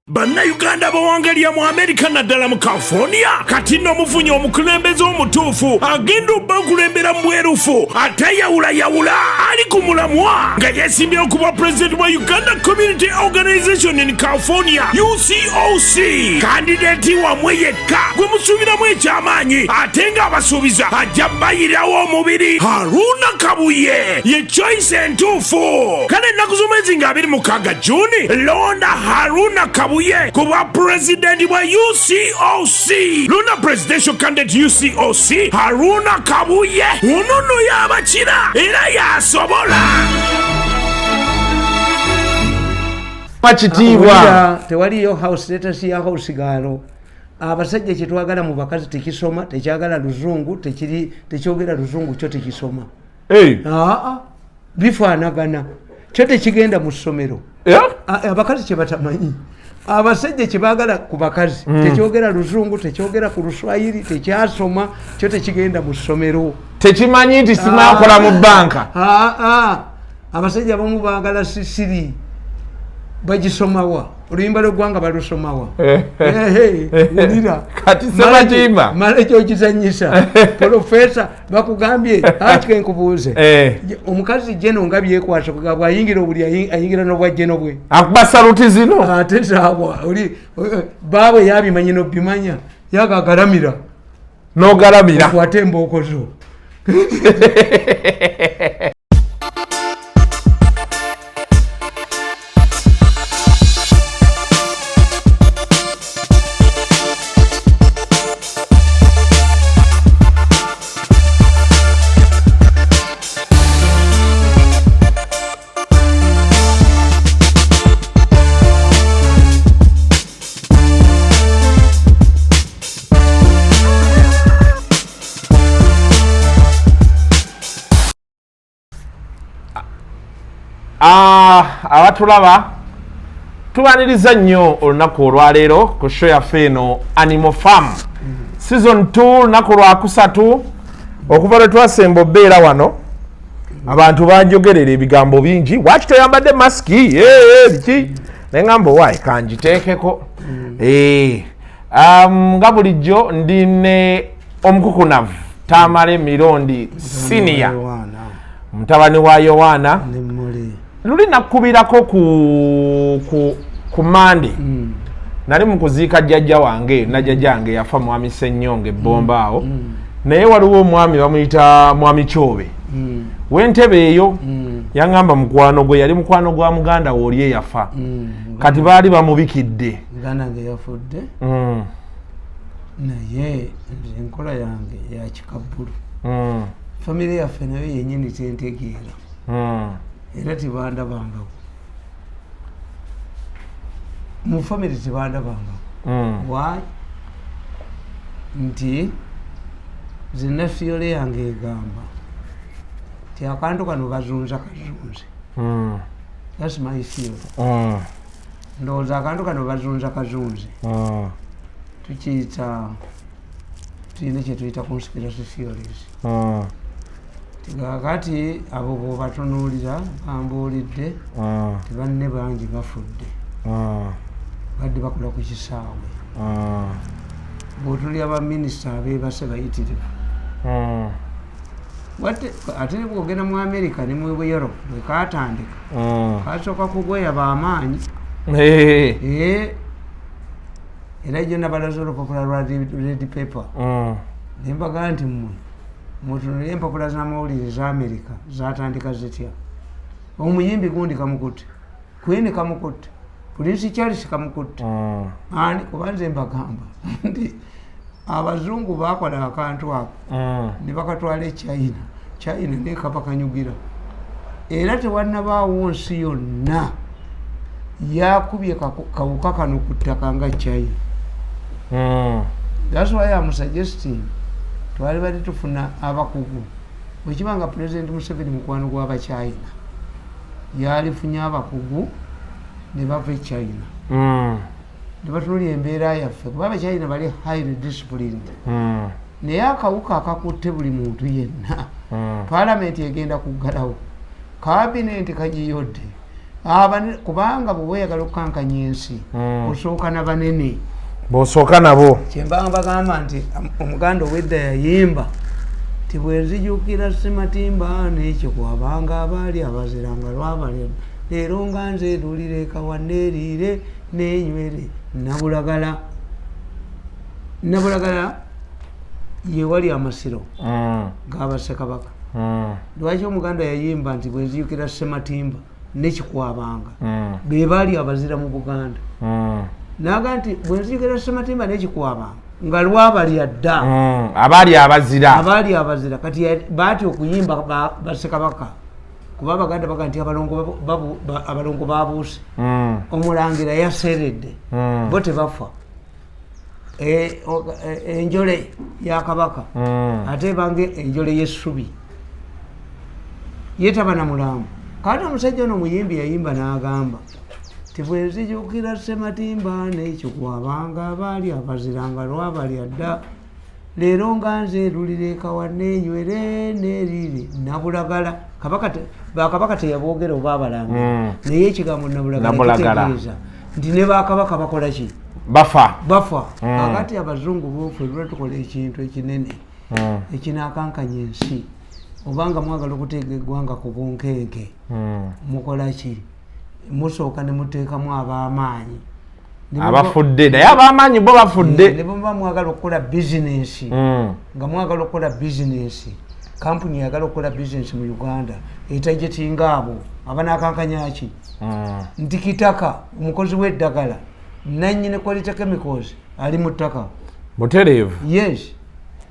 Bannayuganda bawangalya mu America naddala mu California kati nno mufunye omukulembeze omutuufu agenda obbakulembera mu bwerufu atayawula ali ku mulamwa nga yeesimbye okuba president wa Uganda Community Organization in California UCOC kandidati wamwe yekka gwe musuubiramu ekyamaanyi ate nga abasuubiza ajja bayirawo omubiri Haruna Kabuye ye choice entuufu kale ennaku z'omwezi nga 26 Juni londa Haruna Kabuye kuba president wa UCOC luna presidential candidate UCOC Haruna Kabuye unono yabakira era yasobola pachitiibwa tewaliyo house status ya house galo abasajja kyetwagala mu bakazi tekisoma tekyagala luzungu tekyogera luzungu kyo tekisoma bifaanagana kyo tekigenda mu ssomero abakazi kyebatamanyi abasajja kyebagala ku bakazi tekyogera luzungu tekyogera ku luswayiri tekyasoma kyo tekigenda mu ssomero tekimanyi nti simakola mu banka abasajja abamu bagala sisiri bagisomawa oluyimba lw'eggwanga balusomawa ulira kati sebagimba mala ekyokizanyisa profesa bakugambye akikenkumubuuze omukazi jeno nga byekwasa kugamba ayingira obuli ayingira n'obwa jeno bwe akuba saluti zino ate saabwa oli baabwe yabimanyi n'obimanya yagagalamira n'ogalamira kwate embooko zo abatulaba tubaniriza nnyo olunaku olwaleero ku show yaffe eno Animal Farm season 2 lunaku lwakusatu okuva lwe twasemba obbeera wano abantu banjogerera ebigambo bingi waki toyambadde masiki biki neŋŋamba owaayi kanjiteekeko nga bulijjo ndine omukukunavu Tamale Emirundi senior mutabani wa Yowaana luli nakubirako ku Mande nali mukuziika jjajja wange na jjajja wange yafa mwami Ssennyonge Bomba awo naye waliwo omwami bamuyita mwami Kyobe w'entebe eyo yaŋŋamba mukwano gwe yali mukwano gwa muganda we oli eyafa kati baali bamubikidde ganange yafudde naye enkola yange ya kikabbulu famire yaffe nayo yennyini tentegeera era tebandabangako mu famire tebandabangako why nti zina fiyole yange egamba ti akantu kano kazunza kazunze that's my theory ndowooza akantu kano kazunza kazunze tukiyita tuyina kyetuyita conspiracy theories kati abo bwobatunuulira bambuulidde tebanne bangi bafudde badde bakola ku kisaawe bwotulya baminisita abeebase bayitirivu ate bwogenda mu America ne mu Europe bwekatandika kasooka kugweya bamaanyi era jo nabalaza olupapula lwa red paper nembaga nti mmwe mutunulire empapula z'amawulire za America zatandika zitya omuyimbi gundi kamukutte Queen kamukutte Prince Charles kamukutte ani kubanze mbagamba nti abazungu bakola akantu ako ne bakatwala China nekapakanyugira era tewannabaawo nsi yonna yakubye kawuka kano ku ttaka nga China. That's why I'm suggesting twali bali tufuna abakugu bwekibanga President Museveni mukwano gw'aba China yalifunye abakugu ne bava e China ne batunuulira embeera yaffe kuba aba China bali highly disciplined naye akawuka akakutte buli muntu yenna Parliament egenda kuggalawo Cabinet kagiyodde kubanga bweyagala okukankanya ensi osooka na banene bw'osooka nabo kyembanga bagamba nti omuganda ow'edda yayimba ti bwenzijukira Ssematimba n'ekyo kwabanga abaali abaziranga lwabalya leero nga nze lulire kawanneeriire n'enywere Nabulagala yewali amasiro g'Abassekabaka. Lwaki omuganda yayimba nti bwenzijukira Ssematimba n'ekikwabanga be baali abazira mu Buganda naga nti bwenzijukira Ssematimba n'ekikwabanga nga lwabalya dda abaali abazira kati baatya okuyimba Bassekabaka kuba Abaganda baga nti abalongo babuuse omulangira yaseeredde bo tebafa enjole ya Kabaka ate bange enjole y'essubi yetaba na mulambo kati omusajja ono omuyimbi yayimba n'agamba tibwenzijukira Ssematimba n'ekyo kwabanga abaali abaziranga lwabalya dda leero nga nze lulire kawanneenywere n'eriire Nabulagala bakabaka teyaboogera oba abalangira naye ekigambo Nabulagala kitegeeza nti ne bakabaka bakola ki bafa kakati abazungu bofe lwatukola ekintu ekinene ekinakankanya ensi obanga mwagala okuteeka eggwanga ku bunkenke mukola ki musooka ne muteekamu ab'amaanyi abafudde naye ab'amaanyi bo bafudde ne bwe muba mwagala okukola bizinensi nga mwagala okukola bizinensi kampuni yagala okukola bizinensi mu Uganda etajetinga abo abanakankanya ki nti kitaka omukozi w'eddagala nannyini quality chemicals ali mu ttaka butereevu yes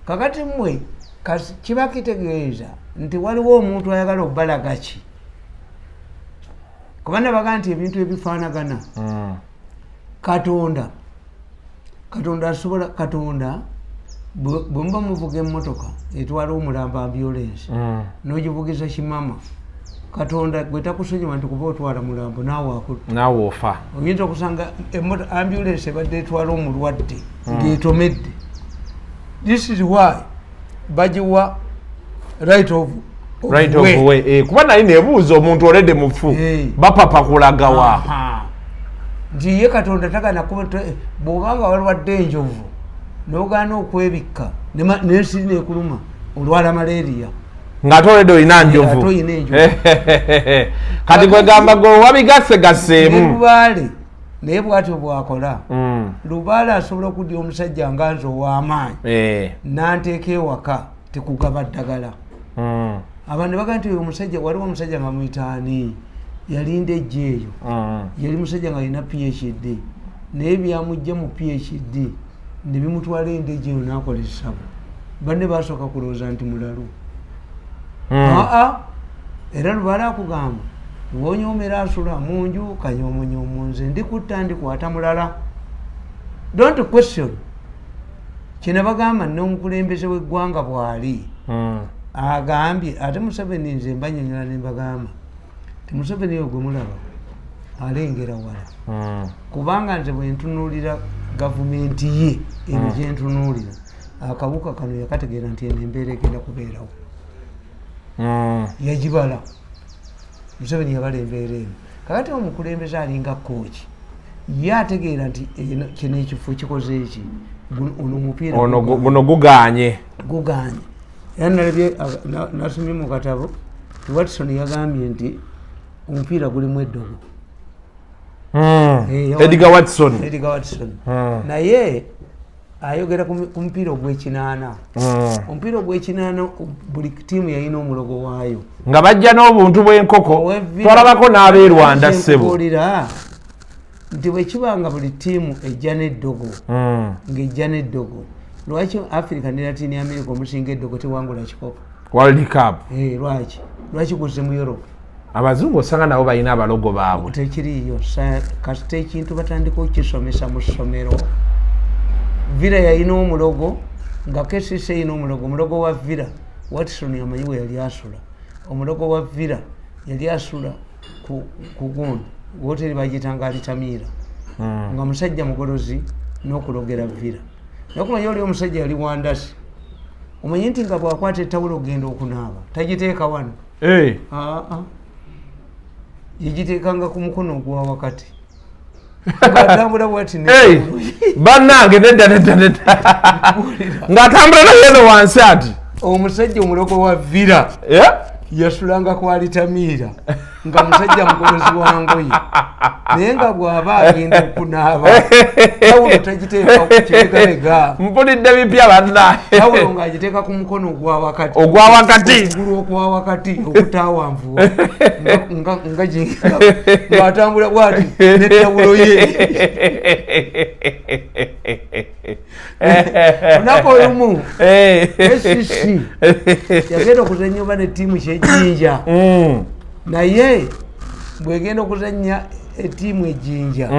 kakati mmwe kiba kitegeeza nti waliwo omuntu ayagala obbalaga ki kubana baga nti ebintu ebifaanagana Katonda asobola Katonda bwe muba muvuga emmotoka etwala omulambo ambulance n'ogivugiza kimama Katonda gwe takusonyiwa nti kuba otwala mulambo naawe ofa oyinza okusanga ambulance ebadde etwala omulwadde ng'etomedde. This is why bagiwa right of way kuba naye nebuuza omuntu oledde mufu bapapa kulagawa nti ye Katonda tagana bw'obanga walwadde enjovu n'ogaana okwebikka n'ensi neekuluma olwala malaria ng'ate oledde olina njovu kati kwegamba gwe wabigasegaseemu Lubaale naye bw'atyo bw'akola Lubaale asobola okudya omusajja nga nze ow'amaanyi n'anteeka ewaka tekugaba ddagala. Abantu baga nti omusajja waliwo omusajja nga mwitaani yalinda ejja eyo yali musajja nga alina PhD naye byamujja mu PhD ne bimutwala endejja eyo n'akola essabo banne basooka kulowooza nti mulalu era Lubaale akugamba wonyoomera asula mu nju kanyoomonyomo nze ndikutta ndikwata mulala. Don't question kino bagamba n'omukulembeze w'eggwanga bw'ali agambye ate Museveni nze mbanyonyola ne mbagamba ti Museveni oyo gwe mulaba alengera wala kubanga nze bwe ntunuulira gavumenti ye eno gye ntunuulira akawuka kano yakategeera nti eno embeera egenda kubeerawo yagibala. Museveni yabala embeera eno kakati omukulembeze alinga kooki ye ategeera nti kino ekifo kikoze eki ono omupiira guno guganye era nalabye nasomye mu katabo Watson yagambye nti omupiira gulimu eddogo Edgar Watson naye ayogera ku mupiira ogw'ekinaana. Omupiira ogw'ekinaana buli ttiimu yalina omulogo waayo nga bajja n'obuntu bw'enkoko twalabako n'ab'e Rwanda ssebo nti bwe kibanga buli ttiimu ejja n'eddogo ng'ejja n'eddogo lwaki Africa ne Latin America omusinga eddogo tewangula kikopo World Cup lwaki guze mu Europe abazungu osanga nabo balina abalogo baabwe tekiriyo kasita ekintu batandika okukisomesa mu ssomero. Villa yalina omulogo nga KCCA yalina omulogo wa Villa Watson yamanyi we yali asula omulogo wa Villa yali asula ku gundi woteri bagitanga alitamiira nga musajja mugolozi n'okulogera Villa nokumanya oli omusajja yali wandasi omanyi nti nga bwakwata ettawulo ogenda okunaaba tagiteeka wano yigiteekanga ku mukono ogwa wakati ng'atambula bwati bannange nedda ng'atambula nayeeno wansi ati omusajja omuloko wa vira yasulanga kwalitamiira nga musajja mukozi wa ngoye naye nga bw'aba agenda okunaaba tawulo tagiteeka ku kibegabega mpulidde bipya bannaye tawulo ng'agiteeka ku mukono ogwa wakati okugulu okwa wakati okutaawanvuwa ng'atambula bw'ati n'ettawulo ye lunaku olumu SCC yagenda okuzannya oba n'ettiimu ky'ejjinja naye bwegenda okuzannya ettiimu ejjinja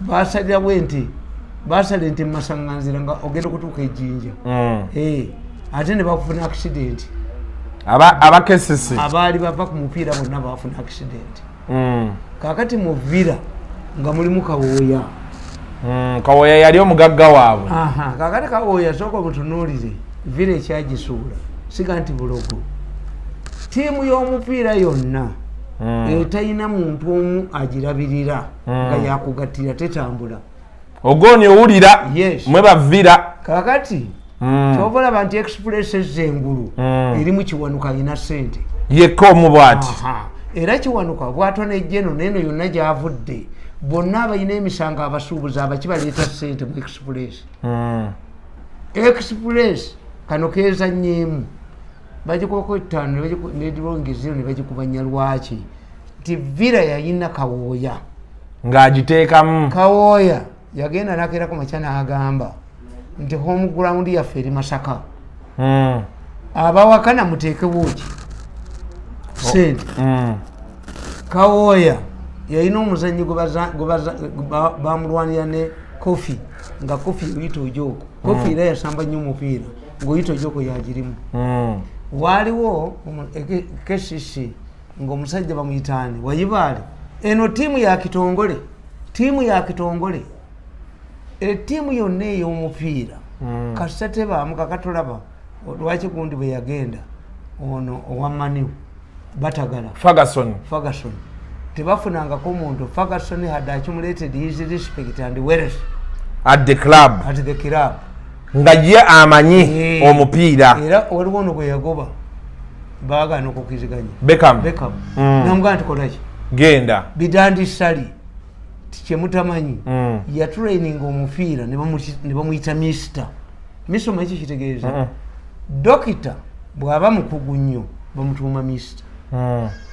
basalira bwenti basale nti masaŋŋanzira nga ogenda okutuuka ejjinja ate ne bakufuna accident abakesisi abaali bava ku mupiira bonna bafuna accident kakati mu vira nga mulimu Kawooya Kawooya yali omugagga waabwe kakati Kawooya sooka mutunuulire vira ekyagisuula siga nti bulogo tiimu y'omupiira yonna etalina muntu omu agirabirira nga yakugattira tetambula ogoni owulira mwe bavira kakati kyova olaba nti express ezengulu erimu Kiwanuka alina ssente yekka omu bw'ati era Kiwanuka bw'atonejjeno neno yonna gy'avudde bonna abalina emisango abasuubuzi abaki baleeta ssente mu express express kano keezannyeemu bagikoko etaano nedirongezero ne bagikubanya lwaki nti vira yayina Kawooya ng'agiteekamu Kawooya yagenda nakeerako makya n'agamba nti home ground yaffe eri Masaka abawakana muteeke buuki sente Kawooya yayina omuzannyi bamulwanira ne Kofi nga Kofi oyita Ojoko Kofi era yasamba nnyo omupiira ng'oyita Ojoko yagirimu waaliwo KCC ng'omusajja bamuyitaani Wayibaale eno ttiimu ya kitongole ettiimu yonna ey'omupiira kasita tebaamu kakatolaba lwaki gundi bwe yagenda ono owa Maniu batagala Ferguson tebafunangako muntu Ferguson had accumulated his respect and wealth at the club nga ye amanyi omupiira era waliwo ono bwe yagoba baagaana okukiziganya Beckham namugaa nti kolaki genda Bidandi Sali tikyemutamanyi yatraininga omupiira ne bamuyita Mr. Misoma ekyo kitegeeza dokita bw'aba mukugu nnyo bamutuuma Mr.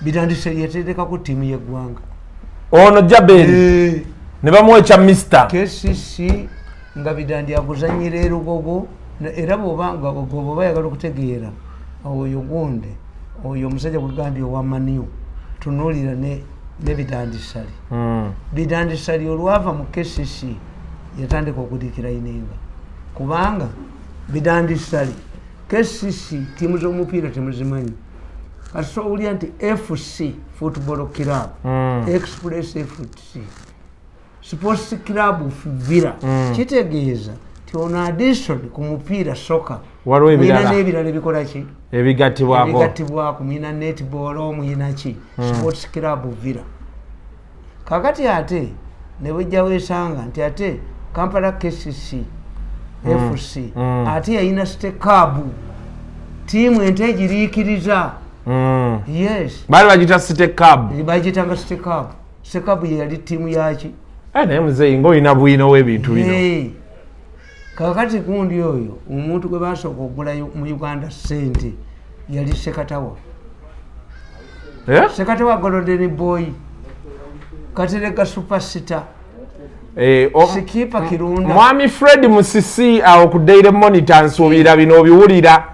Bidandi Sali yateekeka ku ttiimu y'eggwanga ono Jaberi ne bamuwa ekya Mr. KCC nga Bidandi aguzannyira erugogo era bw'oba yagala okutegeera oyo gunde oyo omusajja gwegambye owa Maniu tunuulira ne Bidandi Sali Bidandi Sali olwava mu KCC yatandika okudiikira inenga kubanga Bidandi Sali KCC ttiimu z'omupiira temuzimanyi kati owulira nti FC Football Club Express FC Sports Club Villa kitegeeza ti ono addition ku mupiira soka muyina n'ebirala ebikola ki ebigattibwako muyina netball muyina ki Sports Club Villa kakati ate ne bwejja weesanga nti ate Kampala KCC FC ate yayina Stekabu tiimu ente egiriikiriza yes baali bagita Stekabu bagitanga Stekabu ye yali ttiimu yaki naye muzeeyi ng'olina bwino w'ebintu bino kakati gundi oyo omuntu gwe basooka okugula mu Uganda ssente yali Sekatawa Golden Boy Katerega Superstar Sikipa Kirunda Mwami Fred Musisi awo ku Daily Monitor nsuubira bino obiwulira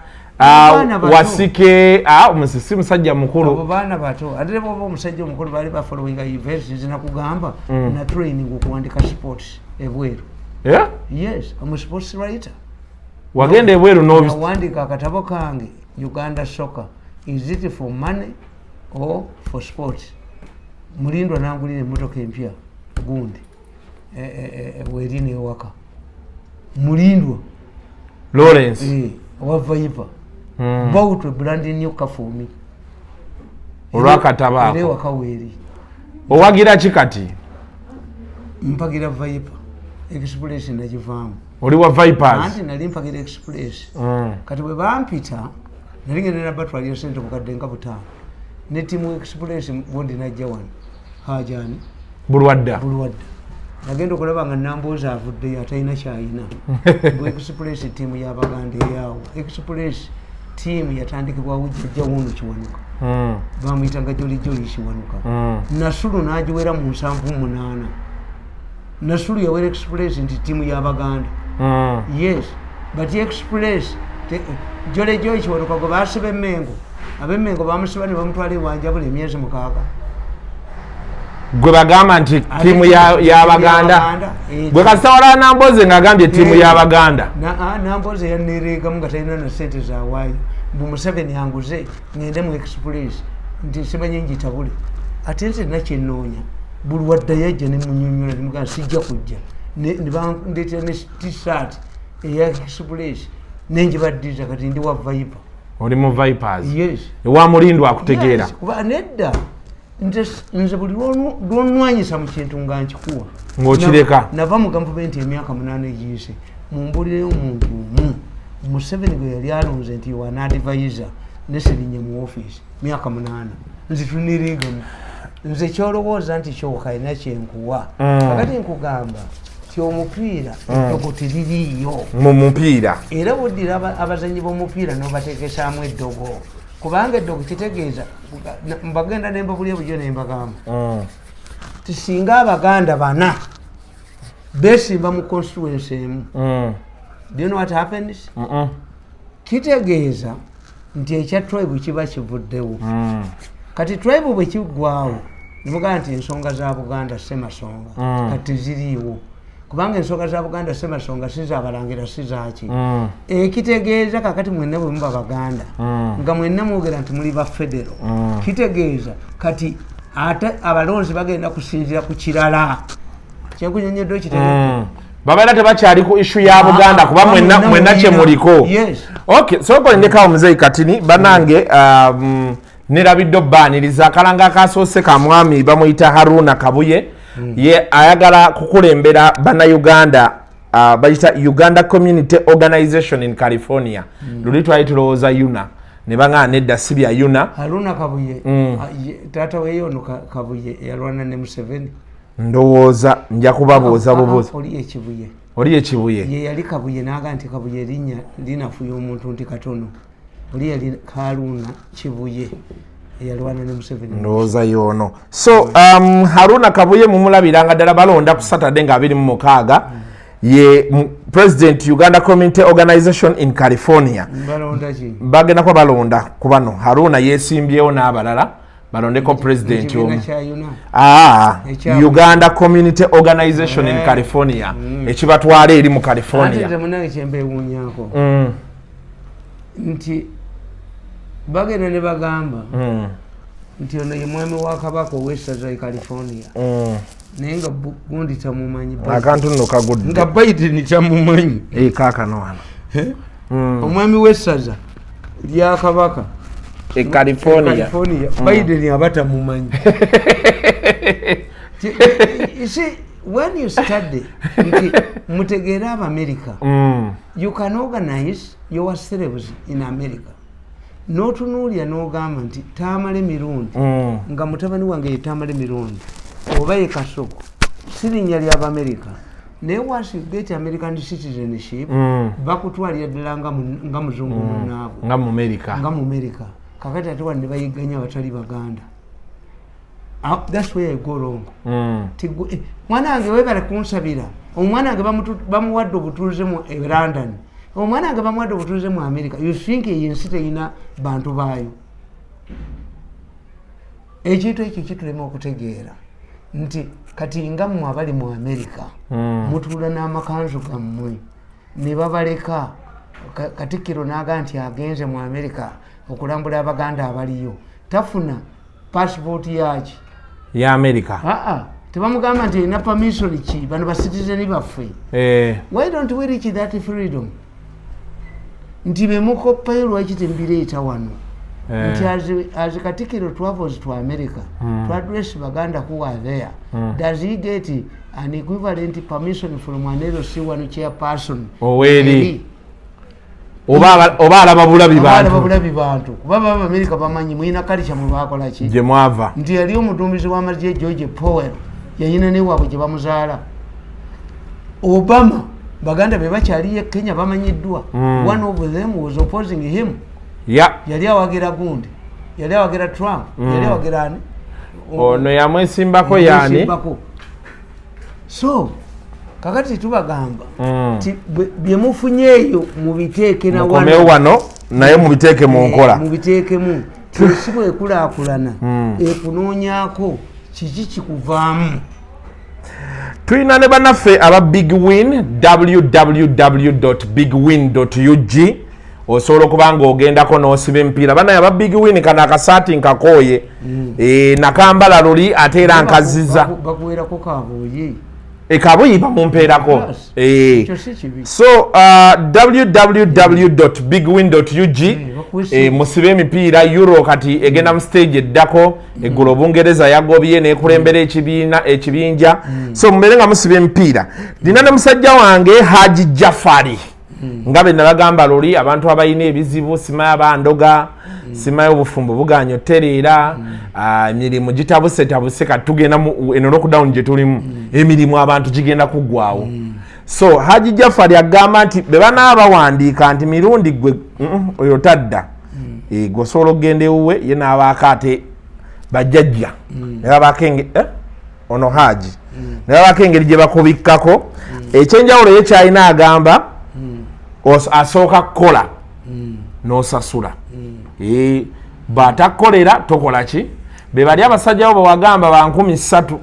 wasike Musisi musajja mukulu abo baana bato ate bwoba omusajja omukulu baali bafollowinga university zinakugamba na training okuwandika sports ebweru yes I'm a sports writer wagenda ebweru nawandika akatabo kange Uganda Soccer is it for money or for sports mulindwa nangulira emmotoka empya gundi werine ewaka mulindwa Lawrence owa Viper bought a brand new car for me olwakatabaako era wakaweeri owagira kikati mpagira Viper Express nakivaamu oli wa Vipers anti nali mpagira Express kati bwe bampita nali ngenda nabatwalira sente bukadde nga butaano ne timu Express bondi najja wano hajani bulwadda nagenda okulaba nga Nambooza avuddeyo atalina kyayina bu Express tiimu y'Abaganda eyaawo Express tiimu yatandikibwawo jjajja wuno Kiwanuka bamuyitanga Joli Kiwanuka Nasulu n'agiwera mu 78 Nasulu yawera Express nti tiimu y'Abaganda yes but Express Joli Kiwanuka gwe baasiba Emmengo ab'Emmengo bamusiba ne bamutwala ewanjabula emyezi 6 gwe bagamba nti tiimu y'Abaganda gwe kasitawala Nambooze ng'agambye tiimu y'Abaganda Nambooze yanneereegamu nga talina na sente zawaayo mbu Museveni yanguze ngende mu Express nti simanyi ngitabule ate nze nakyennoonya buli wadda yajja ne munyonyola nemugamba sijja kujja ne bandeetera ne t-shirt eya Express nenjibaddiza kati ndi wa Viper oli mu Vipers yes ewa Mulindwa akutegeera kuba nedda nze buli lwonnwanyisa mu kintu nga nkikuwa ng'okireka nava mu gavumenti emyaka 8 egiyise mumbulireyo omuntu omu Museveni gwe yali alonze nti wa advisor ne Serinye mu office myaka 8 nze tunirigamu nze kyolowooza nti kyokayina kyenkuwa kakati nkugamba ti omupiira eddogo teririiyo mu mupiira era buddira abazanyi b'omupiira n'obateekesaamu eddogo kubanga eddogo kitegeeza mbagenda nembabulya bujo nembagamba tisinga Abaganda 4 besimba mu constituency emu do you know what happens kitegeeza nti ekya tribe kiba kivuddewo kati tribe bwe kiggwawo nimugaa nti ensonga za Buganda semasonga kati ziriiwo kubanga ensonga za Buganda semasonga sizabalangira sizaki ekitegeeza kakati mwenna bwe muba Baganda nga mwenna mwogera nti muli ba federo kitegeeza kati ate abalonzi bagenda kusinzira ku kirala kyenkunyonyedde kitegeeza babaera tebakyali ku issue ya Buganda kuba mwenna kyemuliko okay soko ndekawo muzeyi katini banange nerabidde obbaaniriza akalanga akasoose ka mwami bamuyita Haruna Kabuye ye ayagala kukulembera bannayuganda bayita Uganda Community Organization in California luli twali tulowooza UNA ne baŋŋaa nedda si bya UNA Haruna Kabuye taata weeyo ono Kabuye yalwana ne Museveni ndowooza nja kubabuuza bubuuza oli ekibuye ye yali Kabuye n'aga nti Kabuye erinnya linafuya omuntu nti katono oli yali Haruna Kibuye eyalwana ne Museveni ndowooza yoono so Haruna Kabuye mumulabiranga ddala balonda ku Saturday nga 26 ye President Uganda Community Organization in California bagenda kuba balonda ku bano Haruna yeesimbyewo n'abalala balondeko president omu Uganda Community Organization in California ekibatwala eri mu California ate munange kyembeewuunyako nti bagenda ne bagamba nti ono ye mwami wa Kabaka ow'essaza e California naye nga gundi tamumanyi akantu nno kagudde nga Biden tamumanyi kaakano wano omwami w'essaza lya Kabaka e California Biden abata mumanyi you see when you study mutegeera aba America you can organize your celebs in America n'otunuulya n'ogamba nti Tamale mirundi nga mutabani wange ye Tamale mirundi oba ye Kasoko sirinnya ly'Abamerika naye once you get American citizenship bakutwalira ddala nga muzungu munnaabwe nga mu America kakati ate wano ne bayigganya abatali Baganda that's where I go wrong mwana wange webale kunsabira omwana wange bamuwadde obutuuze mu London omwana wange bamuwadde obutuuze mu America you think yensi teyina bantu baayo ekintu ekyo kitulema okutegeera nti kati nga mmwe abali mu America mutuula n'amakanzu gammwe ne babaleka Katikkiro n'aga nti agenze mu America okulambula Abaganda abaliyo tafuna passport yaki ya America tebamugamba nti erina permission ki bano basitizeni baffe why don't we reach that freedom nti bemukoppayo lwaki tembireeta wano nti as Katikiro travels to America to address Baganda who are there, does he get an equivalent permission from an LC1 chairperson? Oweri oba alaba bulabi bantu baba America bamanyi mwina kalicha mu bakola ki je mwava nti yali omuduumizi w'amagye George Powell yayina ne waabwe gye bamuzaala. Obama Baganda be bakyali Kenya bamanyiddwa. One of them was opposing him. Yali awagira gundi, yali awagira Trump, yali awagira ani ono yamwesimbako yani. So kakati tubagamba byemufunyeeyo mubiteeke na wano naye mubiteeke mu nkola, mubiteekemu tusibo ekulaakulana ekunoonyaako kiki kikuvaamu. Tuyina ne bannaffe aba Big Win, www.bigwin.ug. osobola okuba ng'ogendako n'osiba emipiira. Banaye aba Big Win kano akasaati nkakooye nakambala luli ate era nkazizza bakuweerako kabuuyi ekabuuyi bamumpeerako. So www.bigwin.ug musibe emipiira. Euro kati egenda mu stage eddako eggulu Bungereza yagobye nekulembera ekibinja. So mubere nga musibe emipiira. Dina ne musajja wange Haji Jafari nga be nabagamba luli abantu abayina ebizibu sima yabandoga sima y'obufumbo buganyo tereera emirimu gitabuse katugenda eno lockdown gye tulimu emirimu abantu gigenda kuggwawo. So Haji Jafari agamba nti be banaabawandiika nti mirundi gwe oyo tadda gosobola okugenda ewuwe ye n'abaako ate bajjajja ne babaako ono Haji ne babaako engeri gye bakubikkako ekyenjawulo ye kyalina agamba asooka kukola n'osasula. Batakolera tokola ki? Be bali abasajja abo wagamba ba 13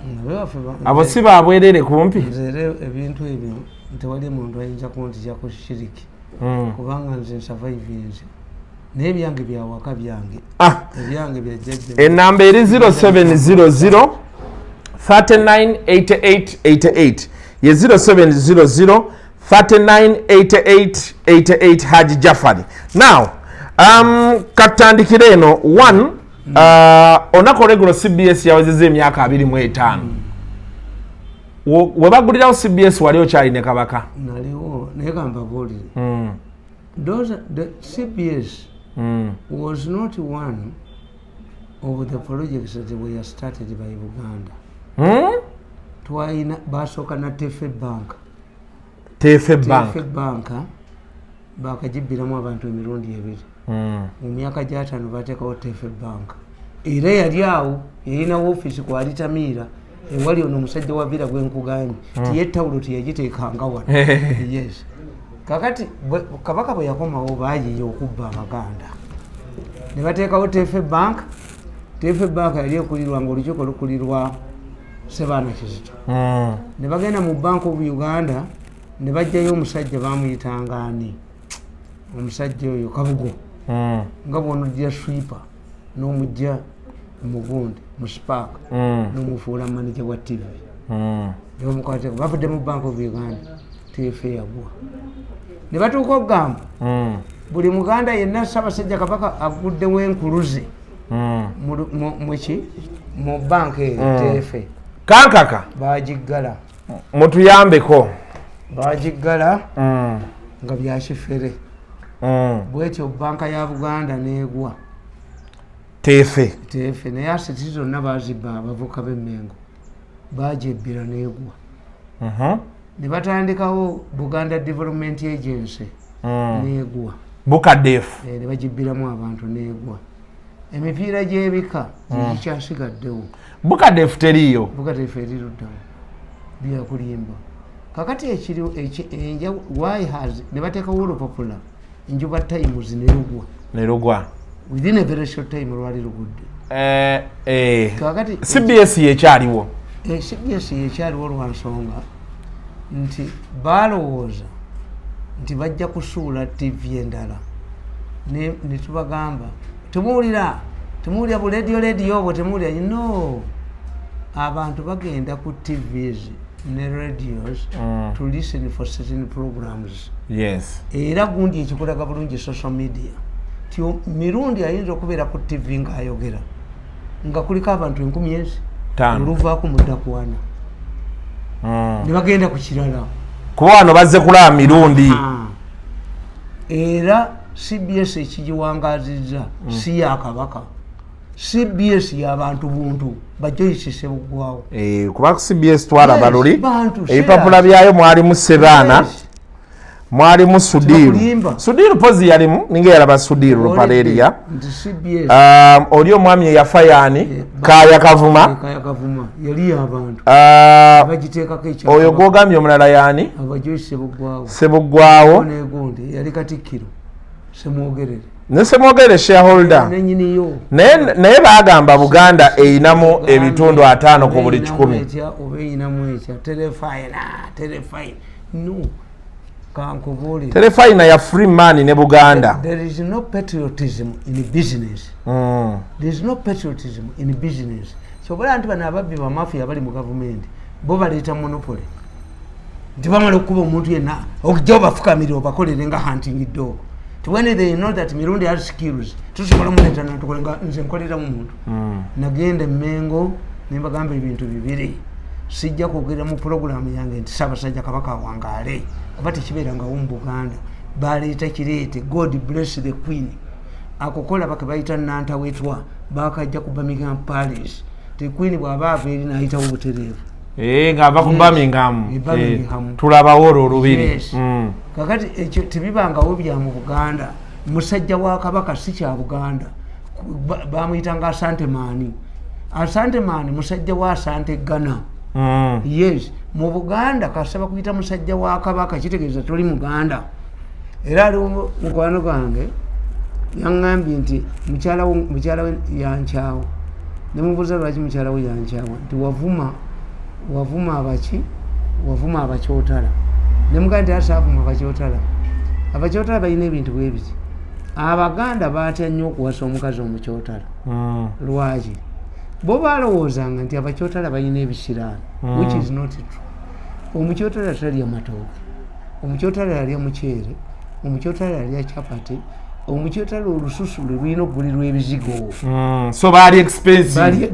abo si babwerere kumpi ebintu ebyo ntewali muntu ayinza kunti yakushiriki kubanga nze survive n'ebyange byawaka byange ebyange byajjajja. Enamba eri 0700 398888 ye 0700 398888 Haji Jafari. Now katandikire eno one onakola guno CBS yawezeza emyaka 25 webagulirawo CBS wali okyalina kabaka naliwo negamba bulire the CBS was not one of the projects that were started by Uganda. Twaina basoka na Tefe Bank bakagibiramu abantu emirundi ebiri mu myaka gy'ataano bateekawo Tefe Bank era yali awo yalina woofiisi kwali Tamiira ewali ono omusajja wa Villa gwenkugambye tiye tawulo teyagiteekanga wano. Yes, kakati kabaka bwe yakomawo baayiye okubba Abaganda ne bateekawo Tefe Bank. Tefe Bank yali ekulirwa ng'olukiiko lukulirwa Sebaana Kizito ne bagenda mu Bank of Uganda ne bajjayo omusajja bamuyitanga ani omusajja oyo Kabugo nga bw'onojja sweeper n'omujja mugundi mu Spark n'omufuula manager wa TV n'omukwateko bavudde mu Bank of Uganda. Tefe yagwa ne batuuka okugamba buli Muganda yenna Ssaabasajja Kabaka aguddewo enkuluze mu banka eyo Tefe kankaka bagiggala mutuyambeko bagiggala nga byakifere bwetyo banka ya Buganda negwa Tefe naye asiti zonna bazibba abavuka b'Emmengo bagyebbira negwa. Ne batandikawo Buganda Development Agency negwa Bukadefu ne bagibbiramu abantu negwa. Emipiira gy'ebika gikyasigaddewo. Bukadefu teriyo. Bukadefu eriruddawo byakulimba kakati ekiriwo why has ne bateekawo olupapula Njuba Times nerugwa within a very short time lwali lugudde. Kakati CBS yekyaliwo CBS yekyaliwo lwa nsonga nti balowooza nti bajja kusuula TV endala ne tubagamba temuwulira bu radio obwo temuwulira. No, abantu bagenda ku TVs ne radios to listen for certain programs. Yes. Era gundi ekikulaga bulungi social media tio mirundi ayinza okubeera ku TV ng'ayogera nga kuliko abantu 10,000 oluvaako mudda kuwana ne bagenda ku kirala kuba wano bazze kulaba mirundi era CBS ekigiwangazizza si ya Kabaka CBS y'abantu buntu Joyce Ssebuggwawo kuba CBS twalaba luli ebipapula byayo mwalimu Sebaana mwalimu Sudiru pozi yalimu ninga yalaba Sudiru Lupaleria oli omwami eyafa yaani Kaya Kavuma yali abantu bagiteekako ekya oyo gwogambye omulala yaani Joyce Ssebuggwawo yali Katikkiro Semwogerere ne Semwogerere shareholder naye bagamba Buganda eyinamu ebitundu 5 ku buli 10 oba eyinamu ekya Telefine no Telefina ya free money ne Buganda. There is no patriotism in business. There is no patriotism in business. So abantu bana ababbi ba mafia bali mu government bo baleeta monopoly. Ndibamala okuba omuntu yenna okujoba fukamira obakolere nga hunting dog. When they know that Mirundi has skills, tusobola muleta natukolenga nze nkolera mu muntu. Nagende Mengo nimbagambe ebintu bibiri. Sijja kwogera mu program yange nti Ssaabasajja Kabaka wangaale kuba tekibeeranga mu Buganda baleeta kireete God bless the Queen akokola bake bayita Nantawetwa bakajja ku Birmingham Palace the Queen bw'aba ava eri n'ayitawo butereevu ng'ava ku Birmingham tulabawo olwo olubiri kakati ekyo tebibangawo bya mu Buganda musajja wa Kabaka si kya Buganda bamuyitanga Asante Maani musajja wa Asante Ghana yes mu Buganda kasaba kuyita musajja wa Kabaka kitegeeza toli Muganda era ali mukwano gwange yaŋŋambye nti mukyala we yankyawo ne mubuuza lwaki mukyala we yankyawo nti wavuma abakyotala ne mugamba nti asaavuma abakyotala balina ebintu bwe biti Abaganda batya nnyo okuwasa omukazi omukyotala lwaki bo balowoozanga nti abakyotala balina ebisiraani which is not true. Omukyotala talya matooke, omukyotala yalya muceere, omukyotala yalya chapati, omukyotala olususu lulina okugulirwa ebizigo so bali expensive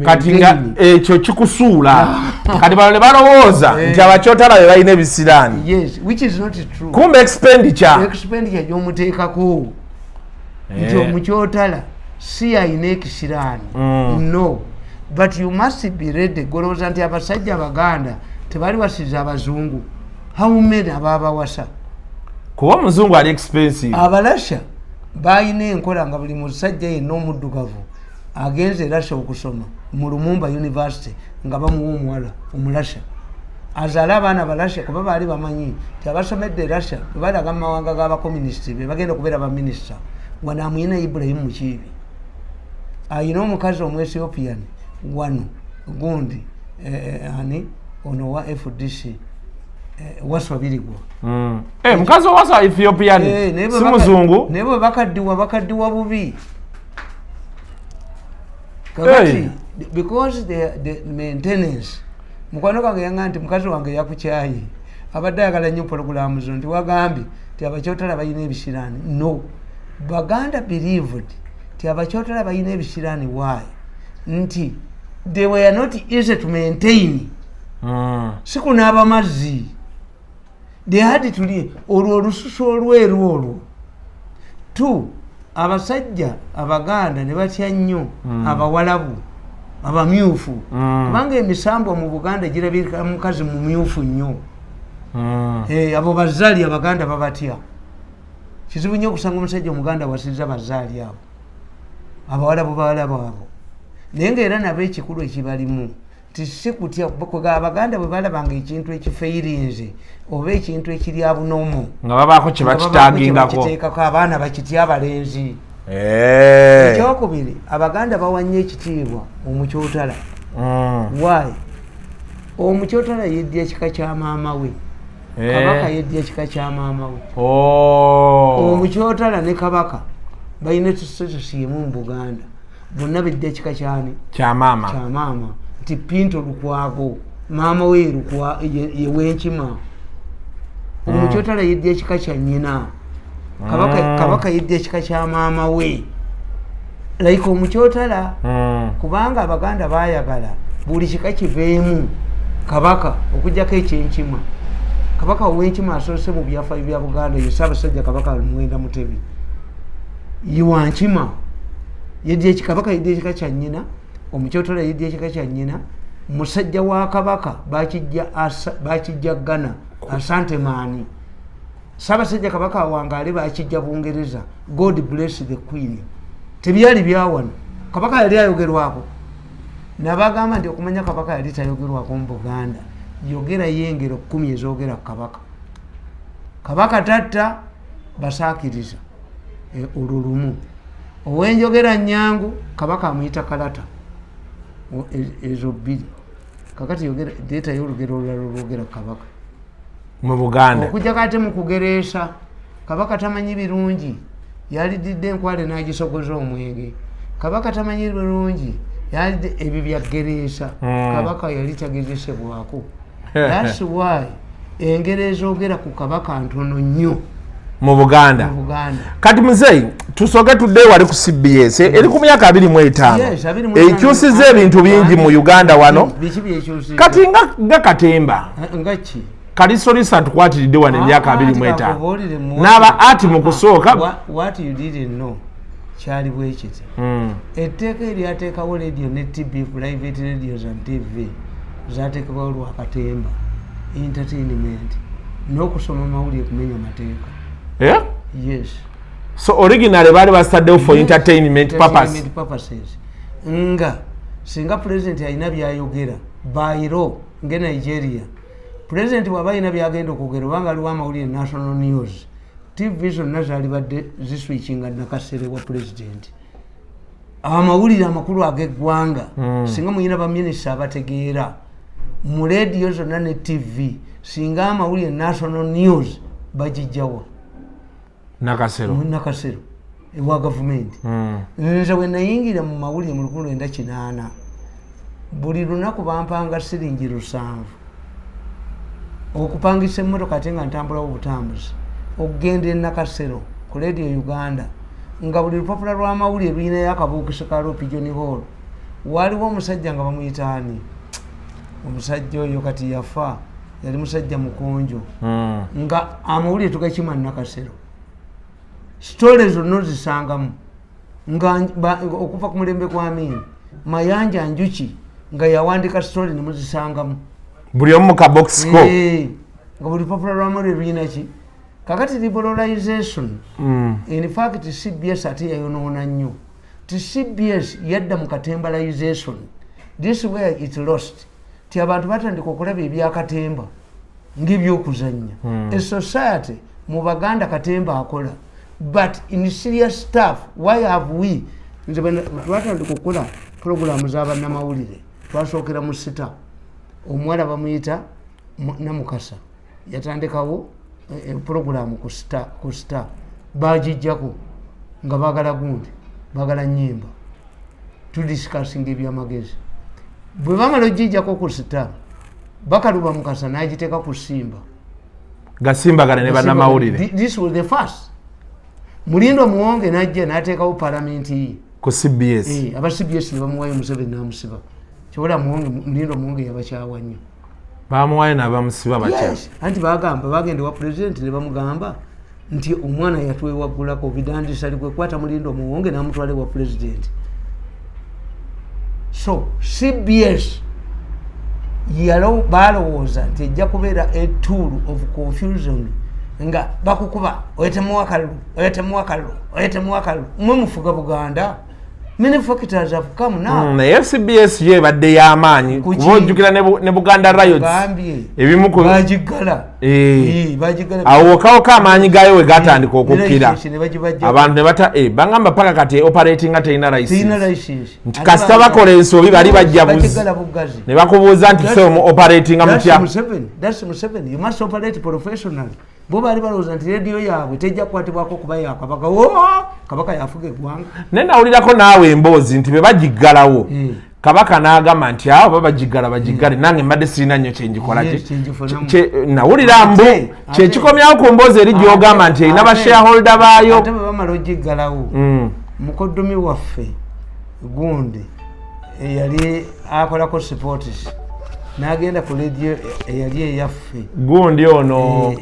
kati nga ekyo kikusuula kati bano ne balowooza nti abakyotala be balina ebisiraani yes which is not true. Kumbe expenditure gy'omuteekako nti omukyotala si ayina ekisiraani no but you must be ready golowooza nti abasajja Abaganda tebali wasiza Abazungu how many ababawasa kuba omuzungu ali expensive Abalasha bayina enkola nga buli musajja yenna omuddugavu agenze Russia okusoma mu Lumumba University nga bamuwa omuwala omulasha azaala abaana Balasha kuba baali bamanyi nti abasomedde Russia balaga mu mawanga g'abakomunisiti be bagenda okubeera baminisita wano amuyina Ibrahim Mukiibi ayina omukazi Omu-Ethiopian wano gundi ani ono wa FDC waswabirigwa mukazi owasa Ethiopian si muzungu nebo bakaddiwa bubi kakati because the maintenance mukwano gwange yanga nti mukazi wange yakukyaye abadde ayagala nnyo programu zo nti wagambye nti abakyotala balina ebisiraani no Baganda believed nti abakyotala balina ebisiraani why nti they were not easy to maintain sikunaaba mazzi they had to olwo olususu olweru olwo tu abasajja Abaganda ne batya nnyo Abawalabu Abamyufu kubanga emisambwa mu Buganda girabika mukazi mumyufu nnyo abo bazaali Abaganda babatya kizibu nnyo okusanga omusajja Omuganda wasiza bazaali abo Abawalabu abo naye ngaera nabo ekikulu ekibalimu tisikutya Abaganda bwe balabanga ekintu ekifeirinze oba ekintu ekiri abunomo nga babaako kye bakitaagingako abaana bakitya abalenzi ekyokubiri Abaganda bawanye ekitiibwa omukyotala why omukyotala yeddya kika kya maama we Kabaka yeddya kika kya maama we omukyotala ne Kabaka balina tusososi mu Buganda bonna beddya kika kyani kya maama nti Pinto Lukwago maama we W'Enkima omukyotala yeddya kika kya nnyina kabaka yidde ekika kya maama we like omukyotala kubanga abaganda bayagala buli kika kiveemu kabaka okujjako ekyenkima kabaka ow'enkima asoose mu byafaayo bya Buganda ye Ssaabasajja Kabaka Mwenda Mutebi yiwankima kabaka yidde ekika kya nnyina omukyotala yidde ekika kya nnyina musajja wa kabaka bakijja Ghana Asante Maani Ssaabasajja Kabaka wangaale bakijja Bungereza God bless the Queen tebyali byawano kabaka yali ayogerwako nabagamba nti okumanya kabaka yali tayogerwako mu Buganda yogera yengero 10 ezogera kabaka tatta basaakiriza olulumu owenjogera nyangu kabaka amuyita kalata ezo bbiri kakati yogera data y'olugero olulala olwogera kabaka mu Buganda okujja kate mu kugereesa kabaka tamanyi birungi yalididde enkwale n'agisogoza omwenge kabaka tamanyi birungi yalidde ebyo byagereesa kabaka yali tagezesebwako that's why engero ezogera ku kabaka ntono nnyo mu Buganda kati muzeyi tusooke tudde wali ku CBS eri ku myaka 25 ekyusiza ebintu bingi mu Uganda wano kati nga katemba ngaki kalisolisa tukwatiridde wano emyaka 25 n'aba ati mu kusooka what you didn't know kyali bwekiti etteeka eryateekawo radio ne TV private radios and TV zateekebwawo lwakatemba entertainment n'okusoma mawulire kumenya mateeka yes so originally bali bastaddewo for entertainment purposes nga singa president alina byayogera bayiro nge Nigeria president waba alina byagenda okwogera obanga aliwo amawulire national news TV zonna zaali badde ziswitchinga nakasere wa president amawulire amakulu ag'eggwanga singa muyina baminisita abategeera mu radio zonna ne TV singa amawulire national news bagijjawa nakasero ewa gavumenti nze bwe nayingira mu mawulire mu 1980 buli lunaku bampanga siringi 7 okupangisa emmotoka ate nga ntambulawo obutambuzi okugenda e Nakasero ku Radio Uganda nga buli lupapula lw'amawulire luyinayo akabuukiso ka Pigeon Hall waliwo omusajja nga bamuyitaani omusajja oyo kati yafa yali musajja mukonjo nga amawulire tugakima Nakasero stories zonna zisangamu nga okuva ku mulembe kwa Amin Mayanja Njuki nga yawandika story ne muzisangamu buli omu ka box ko nga buli papula lw'amawulire luyina ki kakati liberalization in fact CBS ate yayonoona nnyo ti CBS yadda mu katembalization this where it lost ti abantu batandika okulaba ebyakatemba ng'ebyokuzannya a society mu Baganda katemba akola but in serious stuff why have we nze twatandika okukola programu z'abannamawulire twasookera mu sita omuwala bamuyita Namukasa yatandikawo programu ku sita bagijjako nga baagala gundi baagala nnyimba tudisikasinga ebyamagezi bwe bamala ogijjako ku sita Bakaluba Mukasa n'agiteeka ku Simba gasimbagana ne bannamawulire this was the first Mulindo Muwonge n'ajja n'ateekawo palamenti ku CBS aba CBS ne bamuwayo Museveni n'amusiba kyobola Mulindo Muwonge yabakyawa nnyo bamuwayo n'abamusiba bakya anti bagenda wa president ne bamugamba nti omwana yatwewaggulako bidandisa likwekwata Mulindo Muwonge n'amutwale wa president so CBS balowooza nti ejja kubeera a tool of confusion nga bakukuba oyetemu akalulu mwe mufuga Buganda many factors have come now naye CBS yo ebadde y'amaanyi kuba ojjukira ne Buganda Riots ebimu bagigala awo okawoka amaanyi gayo we gatandika okukkira abantu ne bata bangamba paka kati operating nga terina license nti kasita bakola ensobi bali bajja buzi ne bakubuuza nti se operating nga mutya that's Museveni you must operate professionally bo bali balowooza nti rediyo yaabwe tejja kukwatibwako kuba yakabaka kabaka yafuga eggwanga naye nawulirako naawe emboozi nti be bagiggalawo kabaka n'agamba nti awo babagigale nange mbadde sirina nnyo kyengikola nawulira mbu kyekikomyawo ku mboozi eri gyogamba nti erina bashareholder baayo ate bwe bamala ogiggalawo mukoddomi waffe gundi eyali akolako sports n'agenda ku radio eyali eyaffe gundi ono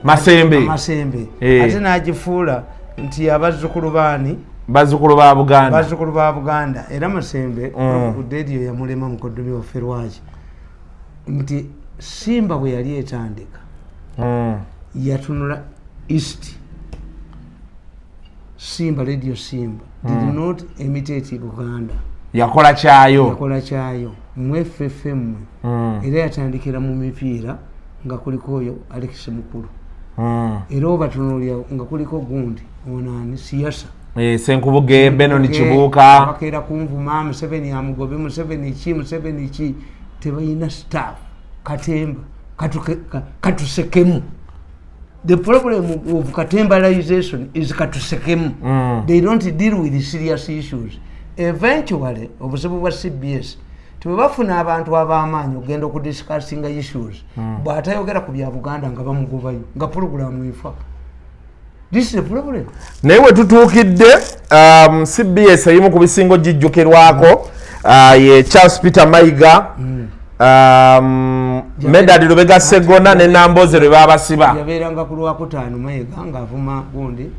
Masembe ate n'agifuula nti abazzukulu baani bazzukulu ba Buganda era Masembe ku radio yamulema mukoddomi waffe lwaki nti Simba bwe yali etandika yatunula east Simba radio Simba did not imitate Buganda yakola kyayo mweffeffe mmwe era yatandikira mu mipiira nga kuliko oyo Alex Mukulu era obatunulya nga kuliko gundi onani siyasa Senkubuge Benon Kibuuka bakera kunvuma Museveni amugobe Museveni ki tebayina staff Katemba katusekemu. The problem of Katembalization is katusekemu. They don't deal with the serious issues. Eventually obuzibu bwa CBS tubafuna abantu ab'amaanyi ogenda okudiscussinga issues bw'atayogera ku bya Buganda nga bamugobayo nga program ifa. This is the problem. Naye we tutuukidde CBS eyimu ku bisingo gijjukirwako ye Charles Peter Mayiga Medali Lubega Segona ne Namboze lwe babasiba. Yabeeranga ku Lwakutaano Mayiga ng'avuma gundi.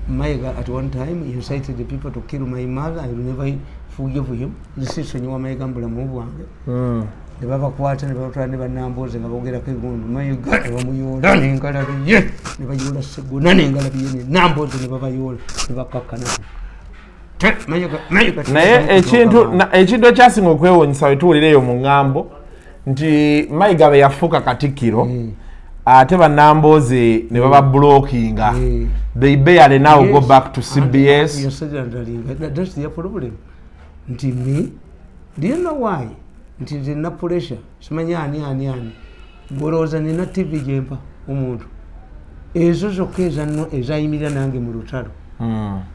Mayiga at one time he incited the people to kill my mother. I will never forgive him. This is when you are Mayiga mbulamu bwange. Ne babakwata ne batwala ne Namboze nga bogerako egundi Mayiga bamuyoola n'engalabi ye ne bayoola Segona n'engalabi ye ne Namboze ne babayoola ne bakakkana. Naye ekintu ekyasinga okwewuunyisa we tuwulireyo mu ŋŋambo nti Mayiga bwe yafuuka Katikkiro ate Namboze ne baba blockinga. They barely now go back to CBS. That's the problem. Nti me, do you know why? Nti nina pressure. Simanya ani. Goroza nina TV jempa omuntu. Ezo zokka ezayimirira nange mu lutalo.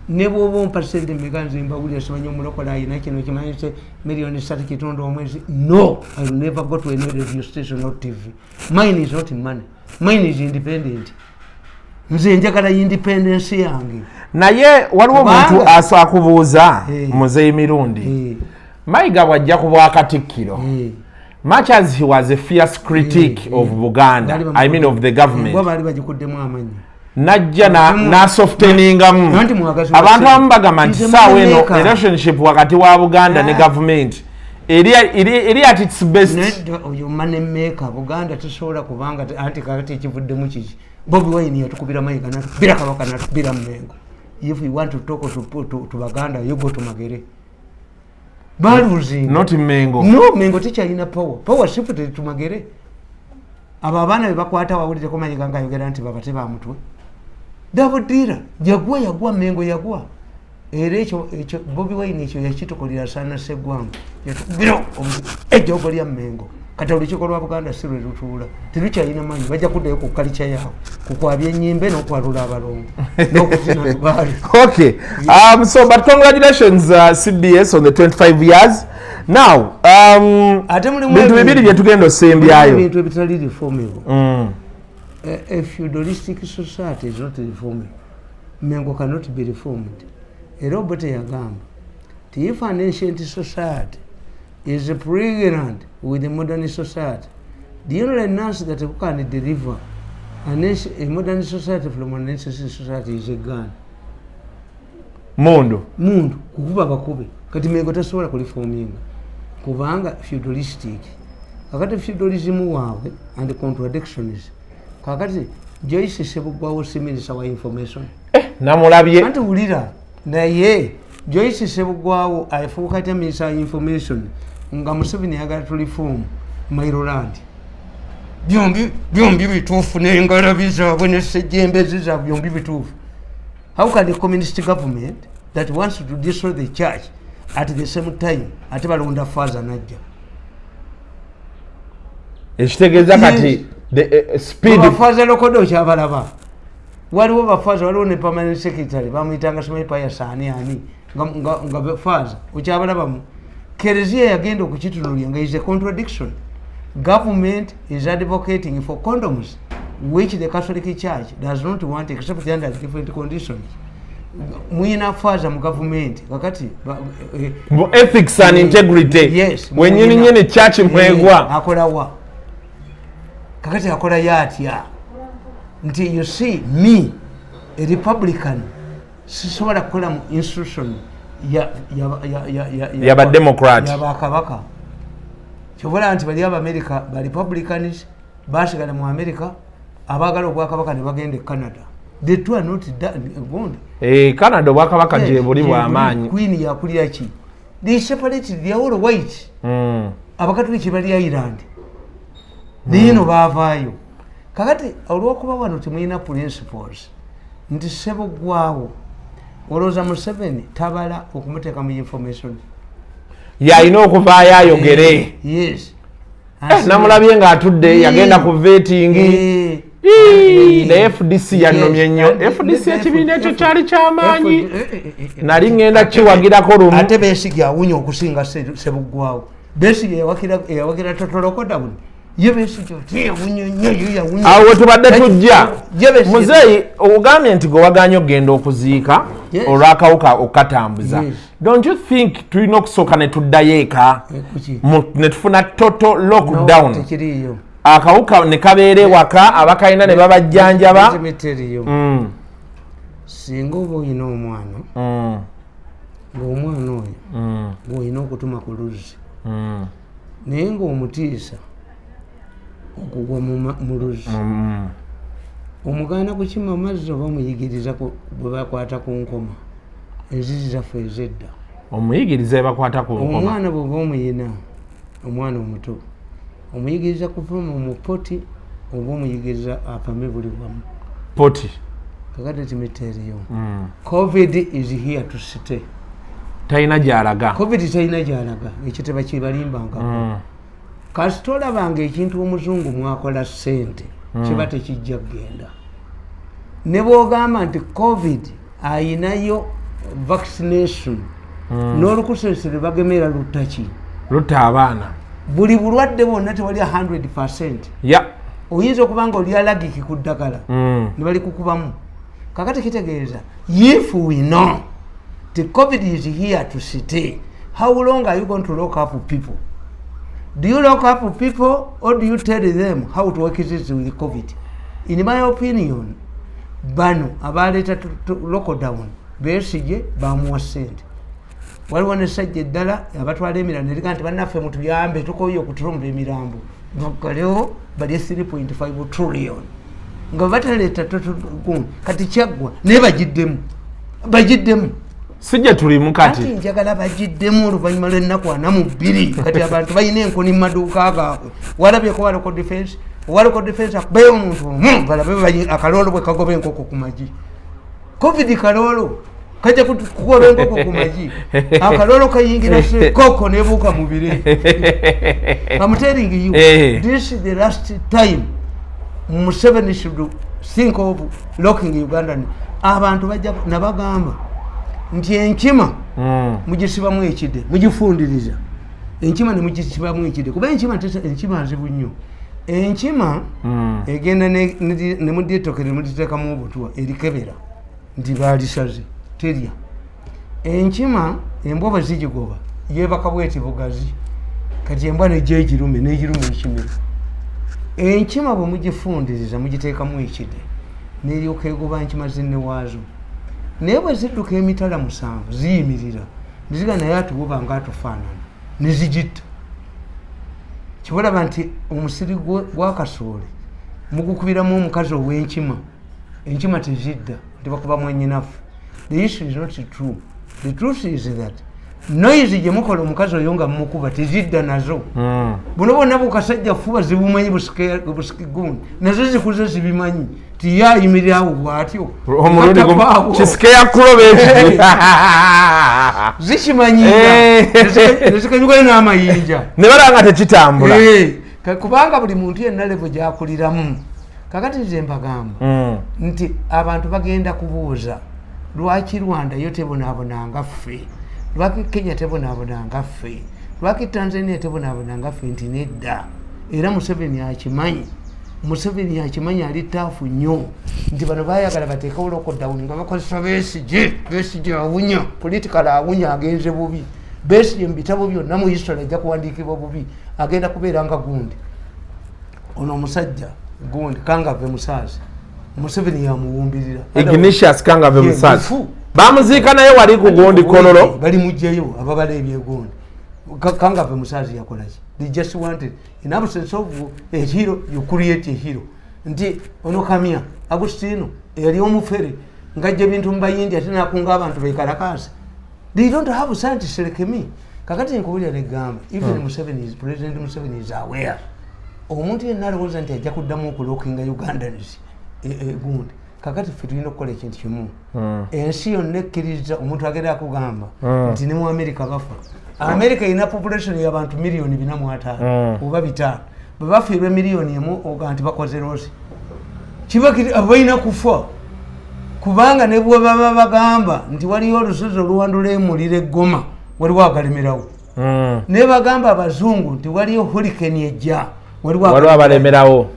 Ne bw'oba ompa ssente mmeka nze mbawulira simanya omulokola ayina kino kimanyise million 3 omwezi. No, I will never go to any radio station or TV. Mine is not money. Mine is independent. Nze njagala independence yange. Naye waliwo omuntu akubuuza Muzeeyi Mirundi. Mayiga bw'ajja ku Bwakatikkiro. Much as he was a fierce critic of Buganda, I mean of the government. Bali bagikuddemu amanyi. Najja na softeningamu abantu abamu bagamba nti saawa eno relationship wakati wa Buganda ne government eri at its best. Oyo money maker Buganda tesobola kubanga anti kakati ekivuddemu kiki Bobi Wine yatukubira Mayiga natukubira Kabaka natukubira Mmengo. If you want to talk to Baganda, you go to Magere. Baluzi. Not Mmengo. No, Mmengo tikyalina power. Power shifted to Magere. Abo abaana be bakwata wawulire ko Mayiga nga ayogera nti babate ba mutwe. Dabudira yagwa Mmengo yagwa. Era ekyo Bobi Wine ekyo yakitukolera sana Segwanga. Yatukubira ejjogo lya Mmengo. Kati olukiiko lwa Buganda si lwe lutuula terukyalina maanyi bajja kuddayo ku kalica yaabwe kukwabya ennyimbe n'okwalula abalongo n'okuzina lubaali. Okay. So but congratulations CBS on the 25 years. Now bintu bibiri bye tugenda osembyayo ebintu ebitali reformable. A feudalistic society is not reformable. Mmengo cannot be reformed. Era Obote yagamba ti if an ancient society is pregnant with the modern society, the only nurse that can deliver a modern society from an ancient society is a gun. Mundu kukuba bakube kati Mmengo tasobola kuliforminga kubanga feudalistic kakati feudalism waabwe and contradictions kakati Joyce Sebugwawo siminisa wa information namulabye anti ulira naye Joyce Sebugwawo afuuka ate minisa information nga Museveni yagala tuliform Mairoland byombi bituufu n'engalabi zaabwe n'essejjembezi zaabwe byombi bituufu. How can the communist government that wants to destroy the church at the same time ate balonda faza najja ekitegeeza kati speed bafaza lokodo kyabalaba waliwo bafaza waliwo ne permanent secretary bamuyitanga Sumaipa ya saani ani nga faza okyabalabamu Kereziya yagenda okukitunulya nga is a contradiction. Government is advocating for condoms, which the Catholic Church does not want except under different conditions. Mwina faza mu government kakati ethics and integrity. Yes. Wenyini church mwegwa. Akola wa. Kakati akola yatya. Nti you see me a Republican sisobola kukola mu institution ya ba Democrat. Ya bakabaka. Chobola nti bali aba America ba Republicans basigala mu America abagala obwakabaka ne bagende Canada. The two are not bond. Canada obwakabaka je buli bwa amanyi. Queen yakulira ki? They separated, they are all white. Abakatuliki bali Ireland. Dino bavaayo. Kakati olwokuba wano temulina principles nti sebo gwawo olowooza Museveni tabala okumuteeka mu information yalina okuvaayo ayogere. Yes. Namulabye ng'atudde yagenda ku vetting. The FDC yanomye nnyo. FDC ekibiina ekyo kyali ky'amaanyi. Nali ngenda kiwagirako lumu. Ate Besigye awunya okusinga sebo gwawo. Besigye yawakira totolokoda buni. Awo tubadde tujja muzeeyi ogambye nti gwe waganya okugenda okuziika olw'akawuka okatambuza. Don't you think tulina okusooka ne tuddayo eka ne tufuna total lockdown akawuka ne kabeera ewaka abakalina ne babajjanjaba? Singa oba olina omwana ng'omwana oyo ng'olina okutuma ku luzzi naye ng'omutiisa okugwa mu luzzi omugaana kukima amazzi oba omuyigiriza bwe bakwata ku nkoma enzizi zaffe ez'edda omuyigiriza bakwata ku nkoma omwana bw'oba omuyina omwana omuto omuyigiriza kupima mu poti oba omuyigiriza apame buli bwamu poti kakati timiteriyo. Covid is here to stay. Talina gy'alaga. Covid talina gy'alaga ekyo tebakibalimbangako. Kasita olabanga ekintu omuzungu mwakola ssente kiba tekijja kgenda. Ne bw'ogamba nti Covid ayinayo vaccination n'olukusense bagemera luttaki lutta abaana buli bulwadde bwonna tewali 100%. Oyinza okuba nga oli alagiki ku ddagala ne bali kukubamu. Kakati kitegeeza if we know the Covid is here to stay, how long are you going to lock up people? Do you lock up people or do you tell them how to work it with Covid? In my opinion, bano abaleta lockdown Besigye bamuwa ssente. Waliwo nesajja eddala abatwala emirala nerika nti bannaffe mutuyambe tukoye okutulumba emirambo baggalewo bali 3.5 trillion nga bataleeta kati kyaggwa naye bagiddemu sijja tulimu kati njagala bagiddemu oluvannyuma lw'ennaku 42 kati abantu balina enkoni mu maduuka gaabwe. Walabyeko waloko defense akubayo omuntu balabe akaloolo bwe kagoba enkoko ku magi. Covid kaloolo kajja kugoba enkoko ku magi akaloolo kayingira koko nebuuka mu bire. I'm telling you, this is the last time Museveni should think of locking Uganda. Abantu bajja nabagamba nti enkima mugisibamu ekide mugifundiriza enkima ne mugisibamu ekide kuba enkima nzibu nnyo. Enkima egenda ne mudyetokere muditeekamu obutwa erikebera nti baalisaze terya. Enkima embwa bwe zigigoba yeebaka bweti bugazi kati embwa nejja egirume ekimiro. Enkima bwe mugifundiriza mugiteekamu ekide neryoka egoba nkima zinne waazo naye bwe zidduka emitala 7 ziyimirira neziga naye atububa nga atufaanana nezigitta. Kibolaba nti omusiri gwa kasooli mugukubiramu omukazi ow'enkima enkima tezidda nti bakuba mwennyinaffe. The issue is not true. The truth is that noise gye mukola omukazi oyo nga mumukuba tezidda nazo. Buno bonna bukasajja fuba zibumanyi busikigundi nazo zikuze zibimanyi ti yayimirira awo bw'atyo omuludi kisikeya kuloba ekyo zikimanyinga nezikanyukayo n'amayinja ne balanga tekitambula kubanga buli muntu yenna levo gyakuliramu. Kakati nze mbagamba nti abantu bagenda kubuuza lwaki Rwanda yo tebonaabonanga ffe, lwaki Kenya tebonaabonanga ffe, lwaki Tanzania tebonabona nga ffe nti nedda era Museveni akimanyi ali taafu nnyo nti bano bayagala bateekawo lockdown nga bakozesa Besigye awunya political awunya agenze bubi Besigye mu bitabo byonna mu history ajja kuwandiikibwa bubi agenda kubeera nga gundi ono omusajja gundi Kangave Musaazi Museveni yamuwumbirira Ignatius Kangave Musaazi bamuziika naye wali ku gundi kololo bali mujjayo ababala ebyegundi Kangave Musaazi yakolaki they just wanted in absence of a hero you create a hero nti ono Kamya Agustino yali omufere ngajja bintu mbayindi ate nakunga abantu bekalakasa they don't have scientists like me kakati nkubulira negamba even Museveni is President Museveni is aware omuntu yenna alowooza nti ajja kuddamu okulookinga Ugandans gundi kakati ffe tulina okukola ekintu kimu ensi yonna ekkiriza omuntu agenda akugamba nti ne mu America bafa America ina population y'abantu miliyoni 4.5 oba 5 babafiirwa miliyoni emu oga nti bakoze rosi kiba abalina kufa kubanga ne bwe baba bagamba nti waliyo olusozi oluwandula emulira eggoma waliwo agalemerawo ne bagamba abazungu nti waliyo hurricane ejja waliwo abalemerawo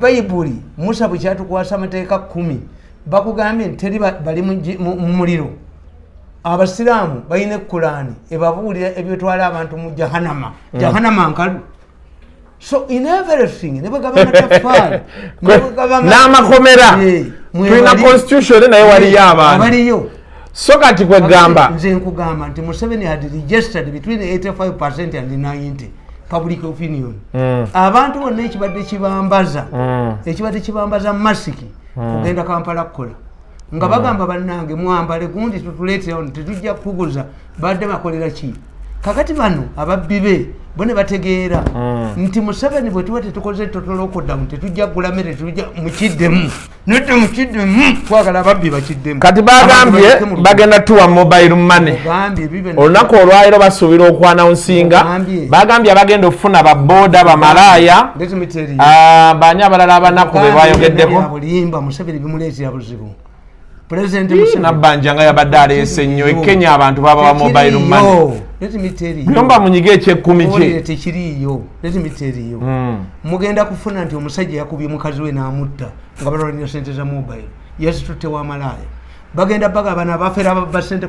Bayibuli Musa bwe kyatukwasa amateeka 10 bakugambye nti teri bali mu muliro abasiraamu balina Kurani ebabuulira ebyotwala abantu mu Jahannama nkalu so in everything ne bagaba matafali n'amakomera tulina constitution naye waliyo abantu abaliyo so kati kwegamba nze nkugamba nti Museveni had registered between 85% and 90% public opinion abantu bonna ekibadde kibambaza masiki kugenda Kampala kukola nga bagamba bannange mwambale gundi tutuleetera tetujja kuguza badde bakolera ki kakati bano ababbi be bone bategeera nti Museveni bwe tuba tetukoze totolo lockdown tetujja kugula mmere tetujja mukiddemu nete mukiddemu twagala ababbi bakiddemu kati bagambye bagenda tuwa mobile money olunaku olwaliro basuubira okwanawunsinga bagambye abagenda okufuna baboda bamalaaya bani abalala abanaku be bayogeddeko bulimba Museveni bimuleetera buzibu President Museveni nabbanja nga yabadde aleese nnyo ekenya abantu baba mobile money byomba munyige ekyekumi kye tekiriyo letimiteeriyo mugenda kufuna nti omusajja yakubye mukazi we n'amutta nga balolanya sente za mobile yazitutte wamalaaya bagenda bagabana abafera ababba sente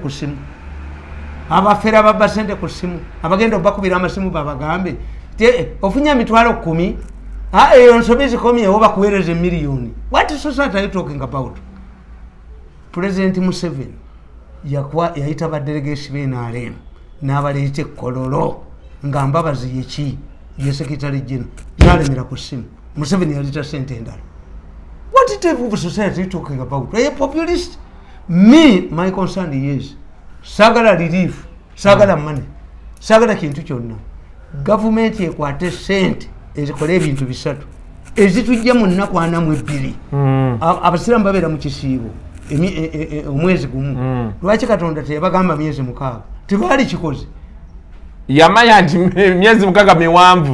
ku ssimu abagenda obbakubira amasimu babagambe ofunya emitwalo 10 eyo nsobi zikomyewo bakuweereza emiliyoni what society are you talking about? President Museveni yayita badelegation b'NRM n'abaleeta ekkololo nga mbabazi yeki ye secretary general n'alemera ku ssimu Museveni yaleeta sente endala. What type of society are you talking about? Are you populist? My concern is sagala relief, sagala money, sagala kintu kyonna. Government ekwate sente ezikola ebintu bisatu ezitujja mu nnaku 42 abasiraamu babeera mu kisiibo omwezi gumu lwaki Katonda teyabagamba myezi 6 tebaali kikoze yamanya nti myezi 6 miwanvu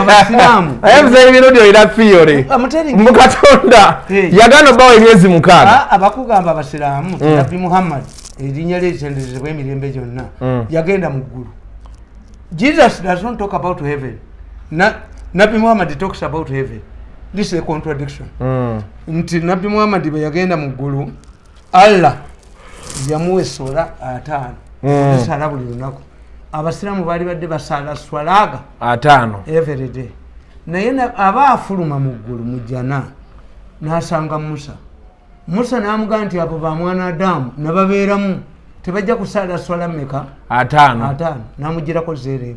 abasiraamu ayebza ebirodi oyira theory mu Katonda yagana bawo emyezi 6 abakugamba abasiraamu Nabi Muhammad erinnya lye litendezebwa emirembe gyonna yagenda mu ggulu. Jesus does not talk about heaven. Nabi Muhammad talks about heaven. This is a contradiction. Nti Nabi Muhammad bwe yagenda mu ggulu Allah yamuwa essola 5 esala buli lunaku. Abasiraamu baali badde basala swalaga 5 every day. Naye aba afuluma mu ggulu mu jjana n'asanga Musa n'amugamba nti abo ba mwana Adamu nababeeramu tebajja kusala swala mmeka 5 n'amugirako 0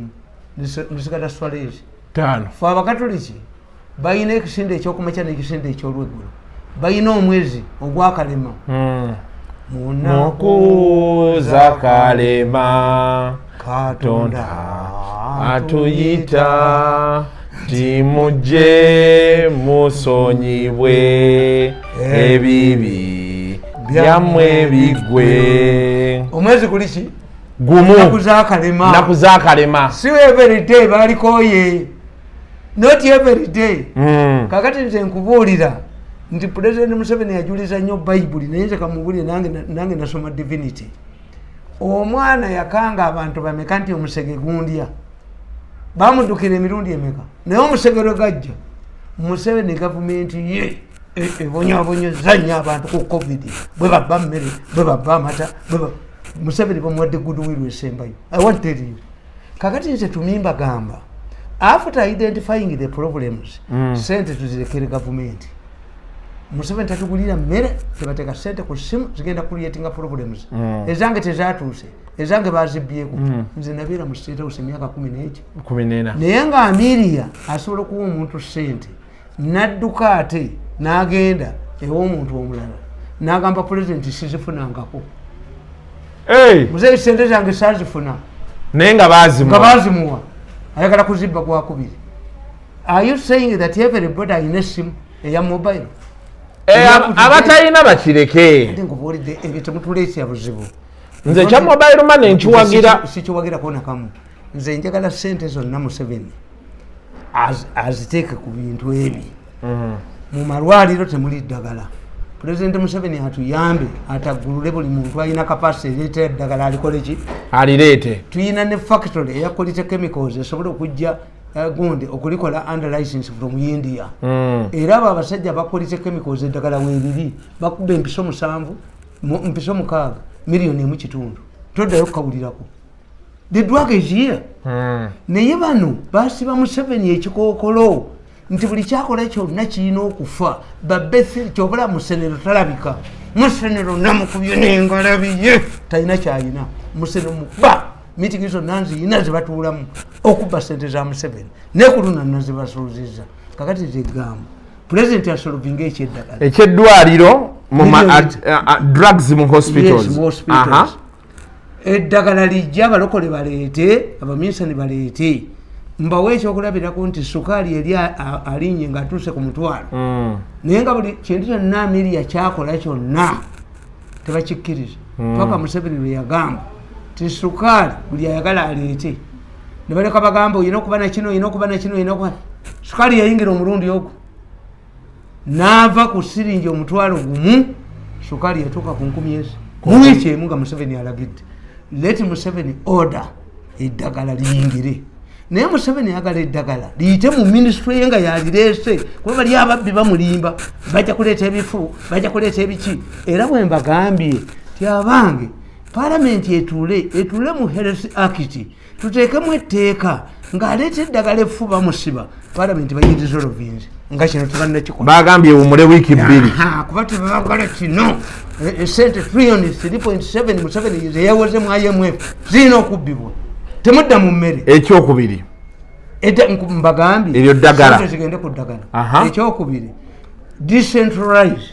nisigala swala ezi 5. Fe Abakatoliki bayina ekisinde ekyokumakya n'ekisinde ekyolweggulo bayina omwezi ogwakalema munakuza kalema Katonda atuyita timuje musonyibwe ebibi byammwe bigwe. Omwezi guliki gumu naku zakalema si every day balikoye not every day. Kakati nze nkubuulira nti President Museveni yajuliza nnyo Bayibuli naye nze kamubulire nange nasoma divinity. omwana yakanga abantu bameka nti omusege gundya bamudukira emirundi emeka naye omusege lwe gajja Museveni gavumenti ye ebonyabonyezanya abantu ku covid bwe babba mmere bwe babba amata Museveni bamuwadde goodwill esembayo. I want to tell you kakati nze tumimba gamba after identifying the problems sente tuzirekere gavumenti. Museveni tatugulira mmere tebateeka sente ku simu zigenda creating problems ezange tezatuuse ezange bazibyeko nze nabeera mu state house emyaka 14 naye nga Amelia asobola okuwa omuntu sente nadduka ate n'agenda ew'omuntu omulala n'agamba pulezidenti sizifunangako muzeeyi sente zange saazifuna naye nga bazimuwa ayagala kuzibba gwakubiri. Are you saying that everybody alina essimu eya mobile? Abatalina bakireke ebyo temutuleesya buzibu. Nze kya mobile money nkiwagira sikiwagirako nakamu. Nze njagala sente zonna Museveni aziteeke ku bintu ebi. Mu malwaliro temuli ddagala. Pulezidenti Museveni atuyambe ataggulule buli muntu alina kapasite ereeta eddagala alikoleki alireete. Tuyina ne factory eya quality chemicals esobola okujja gundi okulikola under license from India. Era abo abasajja ba quality chemicals eddagala weeriri bakubba empiso 7 mpiso 6 miliyoni emu kitundu toddayo kukawulirako. The drug is here. Naye bano basiba Museveni ekikookolo nti buli kyakola kyonna kirina okufa babesi kyobula Musenero talabika Musenero namukubye n'engalabiye talina kyalina Musenero muba meeting zonna nziyina zebatuulamu okubba sente za Museveni nekuluna nazibasuuziza kakati zegamba pulezidenti asolovinga ekyeddwaliro drugs mu hospitals. Eddagala lijja abalokole baleete abaminsani baleete mbawe ekyokulabirako nti sukaali eri alinnye ng'atuuse ku mutwalo naye nga buli kintu kyonna Amelia kyakola kyonna tebakikkiriza paka Museveni lwe yagamba ti sukaali buli ayagala aleete ne baleka bagamba oyina okuba nakino oyina okuba nakino oyina okuba sukaali yayingira omulundi ogwo n'ava ku siringi omutwalo gumu sukaali yatuuka ku 10 mu wiiki emu nga Museveni alagidde let Museveni order eddagala liyingire. Naye Museveni ayagala eddagala liyite mu ministry nga yalireese kuba bali ababbi bamulimba bajja kuleeta ebifu bajja kuleeta ebiki era bwe mbagambye ti abange palamenti etuule mu Health Act tuteekemu etteeka ng'aleeta eddagala effu bamusiba palamenti bagidissolvinze nga kino tebannakikola bagambye wumule wiiki 2 kuba tebagala kino esente trillioni 3.7 Museveni zeyawoze mu IMF zirina okubbibwa temudda mu mmere. Ekyokubiri mbagambye eryo ddagala zigende ku ddagala. Ekyokubiri decentralize.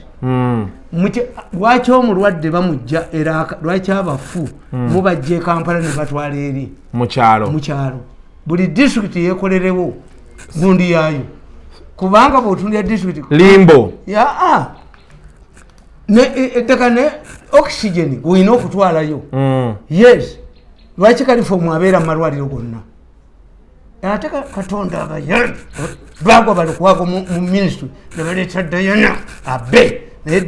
Lwaki omulwadde bamujja era lwaki abafu mubajja Kampala ne batwala eri mu kyalo buli district yekolerewo gundi yaayo kubanga bw'otundira district limbo ettaka ne oxygen olina okutwalayo. Yes lwaki Kalifomu abeera mu malwaliro gonna ate Katonda abayani lwagwa balukwago mu ministry ne baleeta Diana abe naye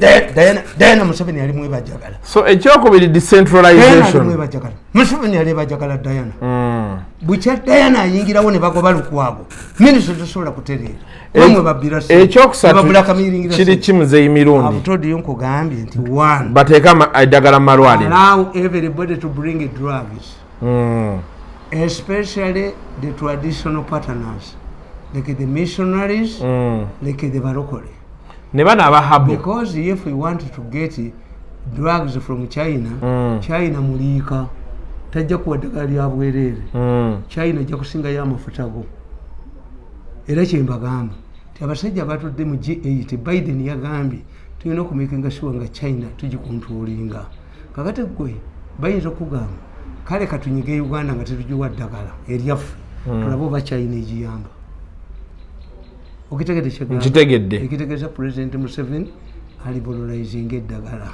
Diana Museveni yali mwebajagala. So ekyokubiri decentralization Museveni yali bajagala Diana bukya Diana ayingirawo ne bagwa balukwago ministry tosobola kutereera bamwe babbira ekyokusatu kiri kimuzeeyi mirundi abutodiyo nkugambye nti one bateeka eddagala mu malwaliro allow everybody to bring drugs especially the traditional partners like the missionaries like the barokole ne bana abahabu because if we want to get drugs from China China muliika tajja kuwa ddagala lya bwereere China ajja kusingayo amafuta go. Era kyembagamba ti abasajja batudde mu G8 Biden yagambye tulina okumakinga sure nga China tugikontrolinga. Kakati gwe bayinza okugamba kale katunyige Uganda nga tetugiwa ddagala eryaffe tulabe oba China egiyamba. Nkitegedde ekitegeeza President Museveni alibololizing eddagala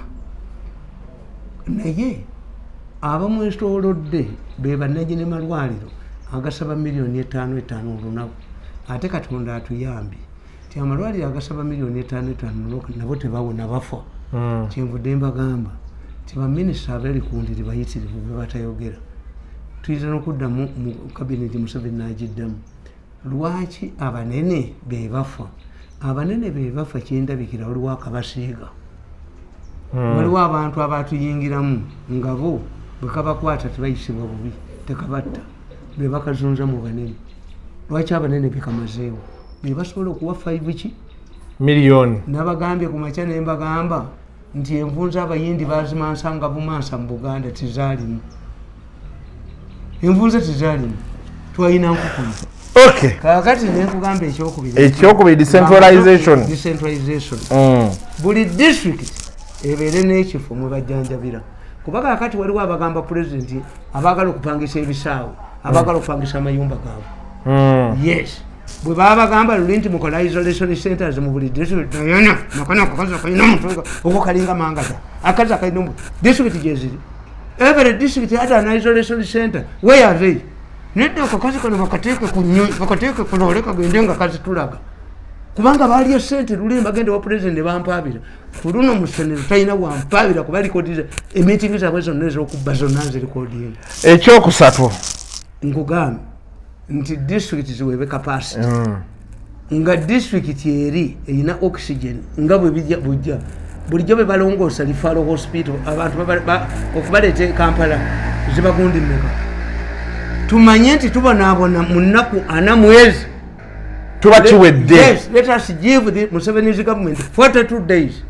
naye abamwetoolodde be bannanyini malwaliro agasaba miliyoni 5 olunaku ate Katonda atuyambye ti amalwaliro agasaba miliyoni 5 nabo tebawona bafa. Kyenvudde mbagamba tibaminisita abali ku ndiri bayitirivu bwe batayogera tuyinza n'okudda mu kabineti Museveni n'agiddamu lwaki abanene be bafa abanene be bafa kyendabikira waliwo akabasiiga waliwo abantu abatuyingiramu nga bo bwe kabakwata tebayisibwa bubi tekabatta be bakazunza mu banene lwaki abanene bekamazeewo be basobola okuwa 5 miliyoni nabagambye ku makya ne mbagamba nti envunza abayindi bazimansa nga bumansa mu Buganda tizaalimu envunza tizaalimu twalina nkukuma kakati nenkugamba ekyokubiri decentralization buli district ebeere n'ekifo mwe bajjanjabira kuba kakati waliwo abagamba pulezidenti abaagala okupangisa ebisaawo abaagala okupangisa amayumba gaabwe yes bwe baba bagamba luli nti mukola isolation centers mu buli district yona nakana kakazi kalina omuntu oko kalinga mangata akazi kalina district gyeziri every district had an isolation center where are they nedda akakazi kano bakateeke ku nnyo bakateeke ku lole kagende nga kazi tulaga kubanga baaliyo sente luli bagende wa president bampaabira kuluno mu senero talina wampaabira kuba likodiza emeeting zaabwe zonna ez'okubba zonna nzirikodinga ekyokusatu nkugambye nti district ziwebe capacity nga district eri erina oxygen nga bwe bujja bulijjo be balongoosa Lifalo hospital abantu okubaleeta Kampala zibagundi mmeka tumanye nti tubonaabona mu nnaku 4 mwezi tuba kiwedde. Yes, let us give the Museveni's government 42 days.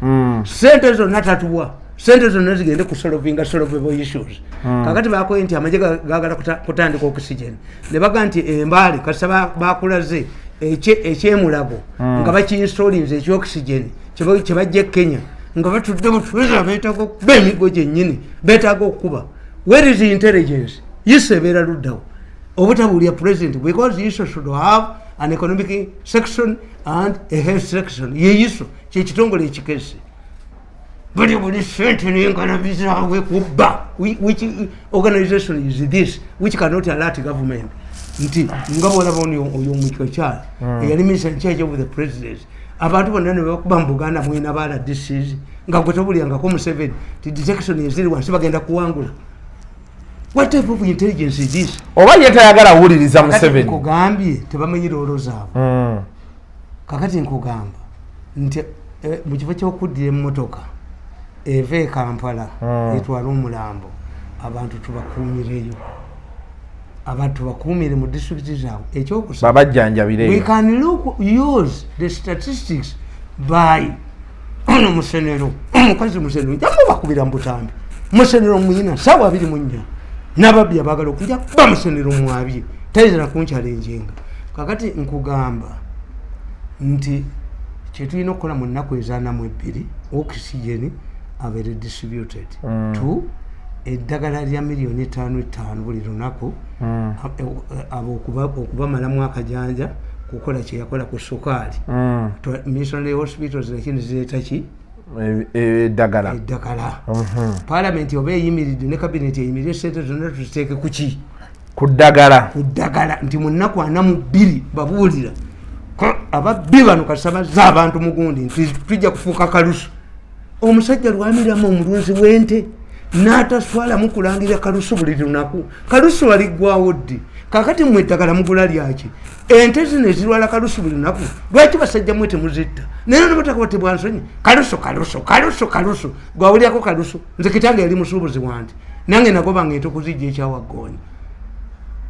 Sente zonna tatuwa. Sente zonna zigende ku solvable issues. Kakati bako nti amaje gagala kutandika oxygen. Ne baga nti embali kasaba bakulaze ekyemulago nga bakiinstolinze ekyo oxygen kibajje Kenya nga batudde mutweza betako bemigo gyennyini betako okuba. Where is the intelligence? Yisebera luddawo. Obutabulya president because you should have an economic section and a health section. Yeyiso kyekitongole ekikese. Buli sente n'engana bizaawe kubba. Which organization is this which cannot alert government? Nti ngabona boni oyo mukyala eyali minister in charge of the president. Abantu bonna ne bakuba mu Buganda mwina bala disease nga gwetabulya ko Museveni ti detection eziri wansi bagenda kuwangula. What type of intelligence is this? Oba yetayagala wuliriza Museveni. Nkugambye tebamanyi loolo zaabwe. Kakati nkugamba nti mu kifo ky'okuddira emmotoka eve Kampala etwala omulambo abantu tubakuumireyo. Abantu tubakuumire mu district zaabwe. Ekyokusaba babajjanjabireyo. We can use the statistics by ono Musenero. Omukazi Musenero jamu bakubira mbutambi. Musenero muyina sawa 24. Nababbi abagala okujja bamusenero mwabye tayizira kunchalenjinga kakati nkugamba nti kyetulina okukola mu nnaku ezaanamu 2 oxygen abere distributed to eddagala lya miliyoni 5 buli lunaku okuba malamu akajanja kukola kyeyakola ku sukaali missionary hospitals lakini zireeta ki eddagala parliament oba eyimiridde ne cabinet eyimiridde sente zonna tuziteeke kuki ku ddagala nti mu nnaku 42 babuulira ababbi bano kasaba z'abantu mugundi nti tujja kufuuka kalusu omusajja lwamiramu omulunzi w'ente n'ataswala mukulangirira kalusu buli lunaku kalusu waliggwawo ddi kakati mmwe eddagala mugula lyaki ente zino ezirwala kalusu buli lunaku lwaki basajja mwe temuzitta naye nobataka tebwansonyi kalusu gwawulyako kalusu nze kitange yali musuubuzi wange nange nagobanga ente okuzijja ekyawaggoonya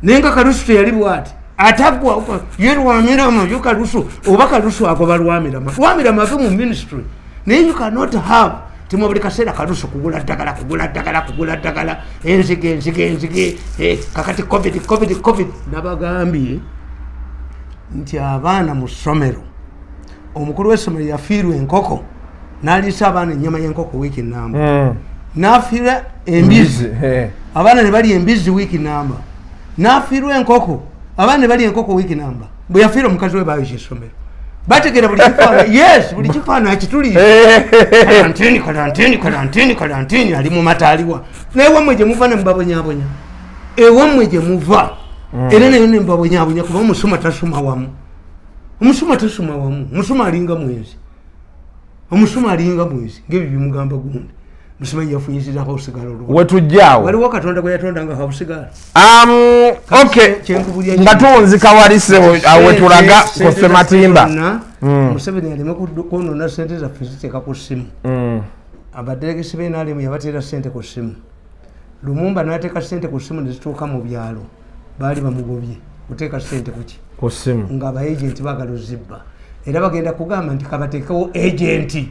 naye nga kalusu teyali bwati ataggwa ye lwamirama yo kalusu oba kalusu agoba lwamirama ave mu ministry naye you cannot have timo buli kaseera kalusu kugula ddagala enzige kakati covid nabagambye nti abaana mu ssomero omukulu w'essomero yafiirwa enkoko n'aliisa abaana ennyama y'enkoko wiiki namba n'afiirwa embizi abaana ne bali embizi wiiki namba n'afiirwa enkoko abaana ne bali enkoko wiiki namba bwe yafiirwa omukazi we baayisa essomero bategera buli kifaana yes buli kifaana akituliisa kalantini ali mu mataaliwa n'ewammwe gye muva ne mubabonyabonya ewammwe gye muva era nayo ne mbabonyabonya kuba omusuma tasuma wamu omusuma alinga mwezi ng'ebyo bimugamba gundi musimanyi yafunyiziraho osigala oluwa wetujjaawo waliwo katonda gwe yatondanga hausigala okay nga tunzika walise wetulaga ku Ssematimba Museveni aleme kwonona sente zaffe ziteeka ku ssimu abadelegesi b'NRM yabateera sente ku ssimu Lumumba n'ateeka sente ku ssimu ne zituuka mu byalo baali bamugobye kuteeka sente kuki ku ssimu nga abaagenti baagala ozibba era bagenda kugamba nti kabateekewo agenti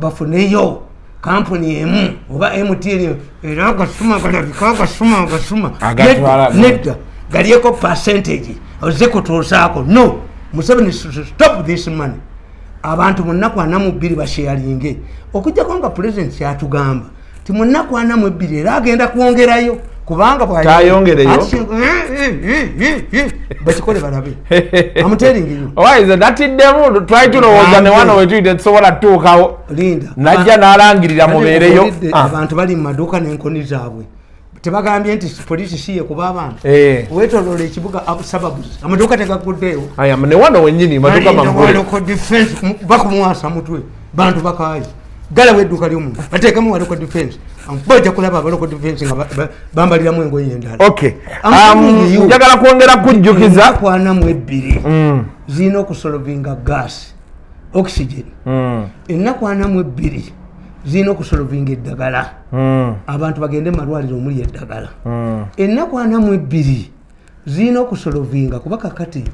bafuneyo kampuni emu oba MTN era agasuma galabika agasuma nedda galyeko percentage oze kutuusaako no Museveni stop this money abantu mu nnaku 42 basharinge okujjako nga president kyatugamba ti mu nnaku 42 era agenda kwongerayo kubanga bwayongereyo bakikole balabe I'm telling you why is that demo try to know ne wano wetu tesobola tuukawo linda najja n'alangirira mubeereyo abantu bali mu maduuka n'enkoni zaabwe tebagambye nti polisi siye kuba abantu wetoloola ekibuga sababu amaduuka tegaguddeyo aya ne wano wennyini maduuka mamugule bakumuwasa mutwe bantu bakaayi gala edduuka ly'omuntu bateekamu waloko defense bajja kulaba abaloko defense nga bambaliramu engoye endala okay njagala kwongera kujjukiza kwanamu ebbiri zirina okusolovinga gas oxygen ennaku anamu ebbiri zirina okusolovinga eddagala abantu bagende malwaliro omuli eddagala ennaku anamu ebbiri zirina okusolovinga kuba kakati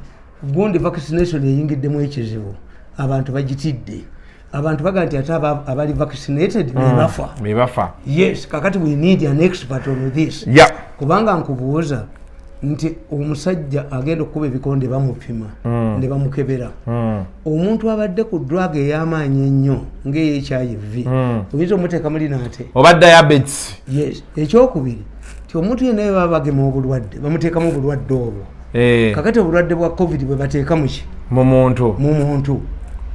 gundi vaccination eyingiddemu ekizibu abantu bagitidde abantu baga nti ate abali vaccinated bebafa yes kakati we need an expert on this kubanga nkubuuza nti omusajja agenda okukuba ebikonde bamupima ne bamukebera omuntu abadde ku drug ey'amaanyi ennyo ng'eHIV oyinza omuteeka mulina ate oba diabetes yes ekyokubiri ti omuntu yenna ye baba bagema obulwadde bamuteekamu obulwadde obwo kakati obulwadde bwa covid bwe bateeka muki mu muntu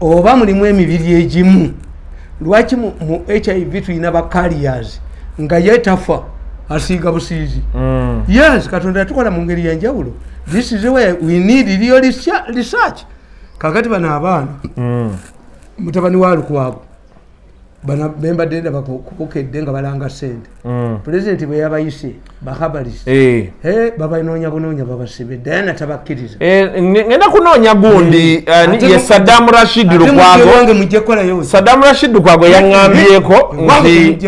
oba mulimu emibiri egimu lwaki mu HIV tulina ba carriers nga yetafa asiiga busiizi yes katonda yatukola mu ngeri yanjawulo this is where we need real research kakati bano abaana mutabani wa Lukwago bana bemba denda bakokedde nga balanga sente president bwe yabayise bahabalisi baba inonya babasibe dana tabakkiriza ngenda kunoonya gundi ye Saddam Rashid Lukwago Saddam Rashid Lukwago yangambyeko nti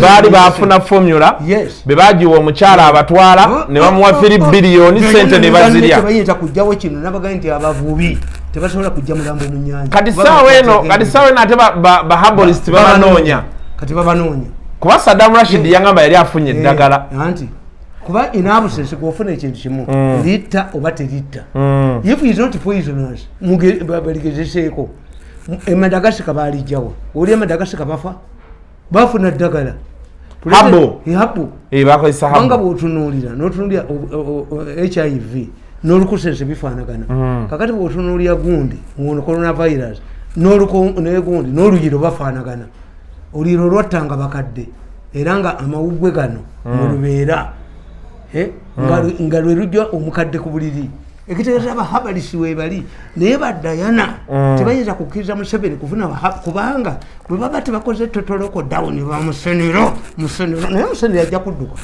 bali bafuna formula be bajiwa omukyala abatwala ne bamuwa 3 billion sente ne bazirya bayita kujjawo kino nabaga nti abavubi tebasobola kujja mulambo mu nyanja kati sawe eno ate bahabolist babanoonya kati babanoonya kuba Saddam Rashid yangamba yali afunye eddagala anti kuba inabusese kufuna ekintu kimu litta oba teritta if is not poisonous baligezeseeko Madagascar balijjawo oli Madagascar bafuna eddagala habo bakozesa habo banga bwotunuulira n'otunuulira HIV n'olukusense bifaanagana kakati bwotunuulira gundi ngono coronavirus n'egundi n'oluyiro bafaanagana oluyiro lwattanga bakadde era nga amawuggwe gano mulubeera nga lwe lujja omukadde ku buliri ekitegeeza abahabalisi weebali naye baddayana tebayinza kukkiriza Museveni kufuna kubanga bwe baba tebakoze totoloko down bamusenero naye Museveni ajja kudduka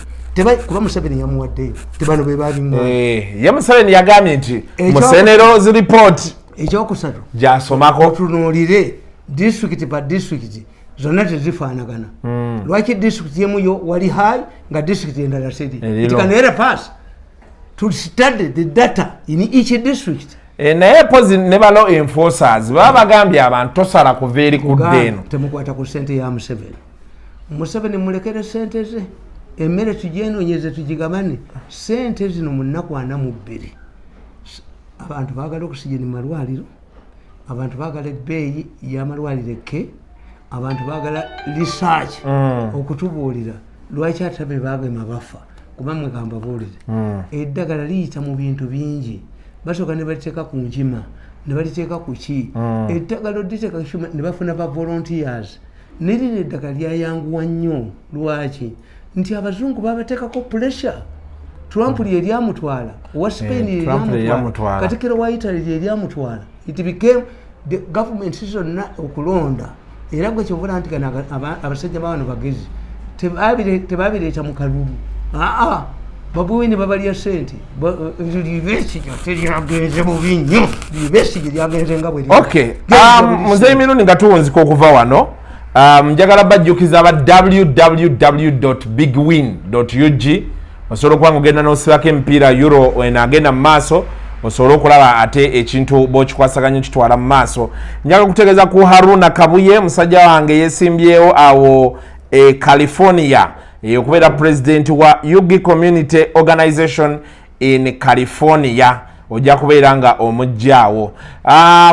kuba Museveni yamuwaddeyo tebano be babiŋŋa ye Museveni yagambye nti musenero zi report ekyokusatu gyasomako tunuulire district by district zonna tezifaanagana lwaki district yemuyo wali high nga district endala seri it can help us to study the data in each district naye pozi ne ba law enforcers baba bagambye abantu tosala kuva eri kudde eno temukwata ku sente ya Museveni mulekere sente ze emmere tugyenonyeze tugigabane sente zino mu nnaku 42 abantu baagala okusijeni malwaliro abantu baagala ebbeeyi y'amalwaliro ekke abantu baagala research okutubuulira lwaki atabe bagema bafa kuba mwegamba buulire eddagala liyita mu bintu bingi basooka ne baliteeka ku nkima ne baliteeka ku ki eddagala oditeeka kishuma ne bafuna ba volunteers nerino eddagala lyayanguwa nnyo lwaki nti abazungu babateekako pressure Trump ly'eryamutwala owa Spain ly'eryamutwala Katikkiro wa Italy ly'eryamutwala it became the government zonna okulonda era gwe kyovula nti gano abasajja bawano bagezi tebabireeta mu kalulu babuweni babalya sente libesige teryagenze bubi nnyo libesige lyagenze nga bwe muzeeyi mirundi nga tuwunzika okuva wano njagala bajjukiza aba www.bigwin.ug osobola okuba nga ogenda n'osibako emipiira euro enaagenda mu maaso osobola okulaba ate ekintu bw'okikwasaganya okitwala mu maaso. Njagala kutegeeza ku Haruna Kabuye musajja wange yeesimbyewo awo California okubeera president wa Yugi Community Organization in California ojja kubeera nga omujjaawo.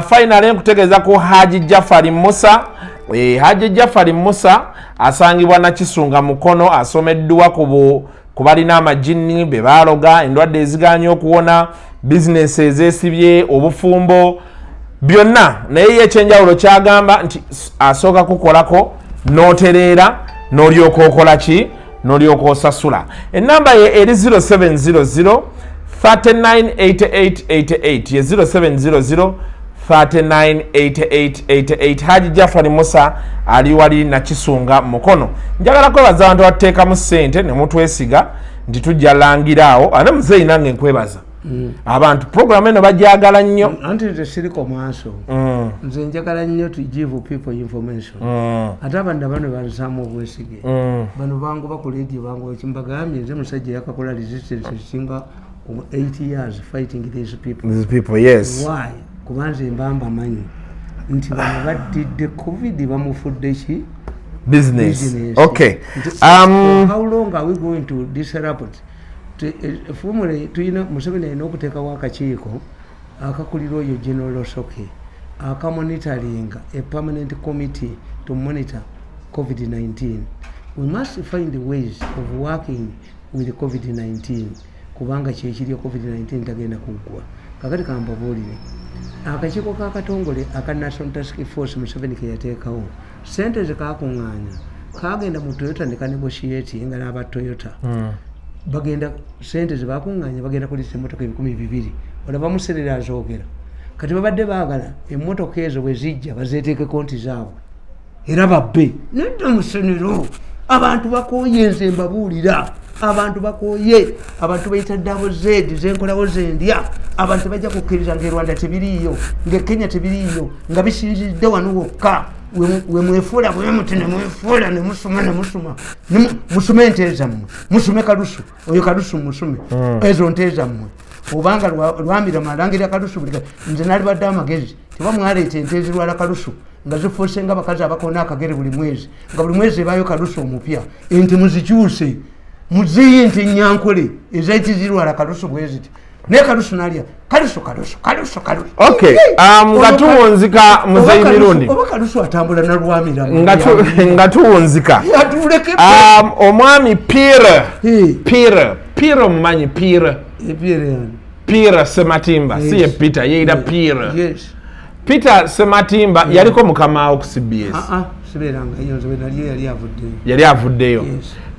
Finally nkutegeeza ku Haji Jafari Musa. Haji Jafari Musa asangibwa na Kisunga Mukono, asomeddwa ku balina amajini be baaloga endwadde eziganye okuwona, bizinesi ezesibye, obufumbo byonna. Naye ekyenjawulo kyagamba nti asooka kukolako n'otereera n'olyoka okola ki n'olyoka osasula. Ennamba ye eri 0700 398888 ye 0700 398888. Haji Jafari Musa ali wali na Kisunga Mukono. Njagala kwebaza abantu abateekamu ssente ne mutwesiga nti tujja langiraawo. Ate muzeeyi nange nkwebaza abantu program eno bajagala nnyo anti nze siriko maaso nze njagala nnyo to give people information ate abantu bano bazaamu obwesige bano bangu bakola radio bangu ekimbagambye nze musajja yakakola resistance ekisinga 8 years fighting these people yes. Why? Kubanze mbamba manyi nti bano badidde covid bamufudde ki business. Okay. How long are we going to disrupt? Formula tuyina Museveni alina okuteekawo akakiiko akakulira oyo General Soke akamonitoring a permanent committee to monitor COVID-19. We must find ways of working with COVID-19 kubanga kyekiri COVID-19 tagenda kuggwa. Kakati kambabuulire akakiiko kakatongole aka National Task Force Museveni ke yateekawo sente zikakungaanya kagenda mu Toyota ne kanegotiate nga n'aba Toyota bagenda sente zibakunganya bagenda kulisa emmotoka 200 olaba muserera azoogera kati babadde baagala emmotoka ezo bwe zijja bazeeteeke konti zaabwe era babbe nedda musenero abantu bakooye nze mbabuulira abantu bakooye abantu bayita double Z zenkolawo zendya abantu bajja kukkiriza nga Rwanda tebiriiyo nga Kenya tebiriiyo nga bisinzidde wano wokka we mwefuula bwe muti ne mwefuula ne musuma musume ente zammwe musume kalusu oyo kalusu musume ezo nte zammwe obanga lwambira malangira kalusu buli nze nali badde amagezi tebamwaleeta ente ezirwala kalusu nga zifuuse nga bakazi abakona akagere buli mwezi nga buli mwezi ebaayo kalusu omupya ente muzikyuse muziyi nti nyankole ezaiti zirwala kalusu bweziti naye kalusu nalya kalusu. Okay. Nga tuwunzika muzeeyi mirundi oba kalusu atambula nalwamira nga tuwunzika omwami Pire omumanyi Pire Sematimba si ye Peter yeira Pire Peter Sematimba yaliko mukama ku CBS siberanga iyo nze naliyo yali avuddeyo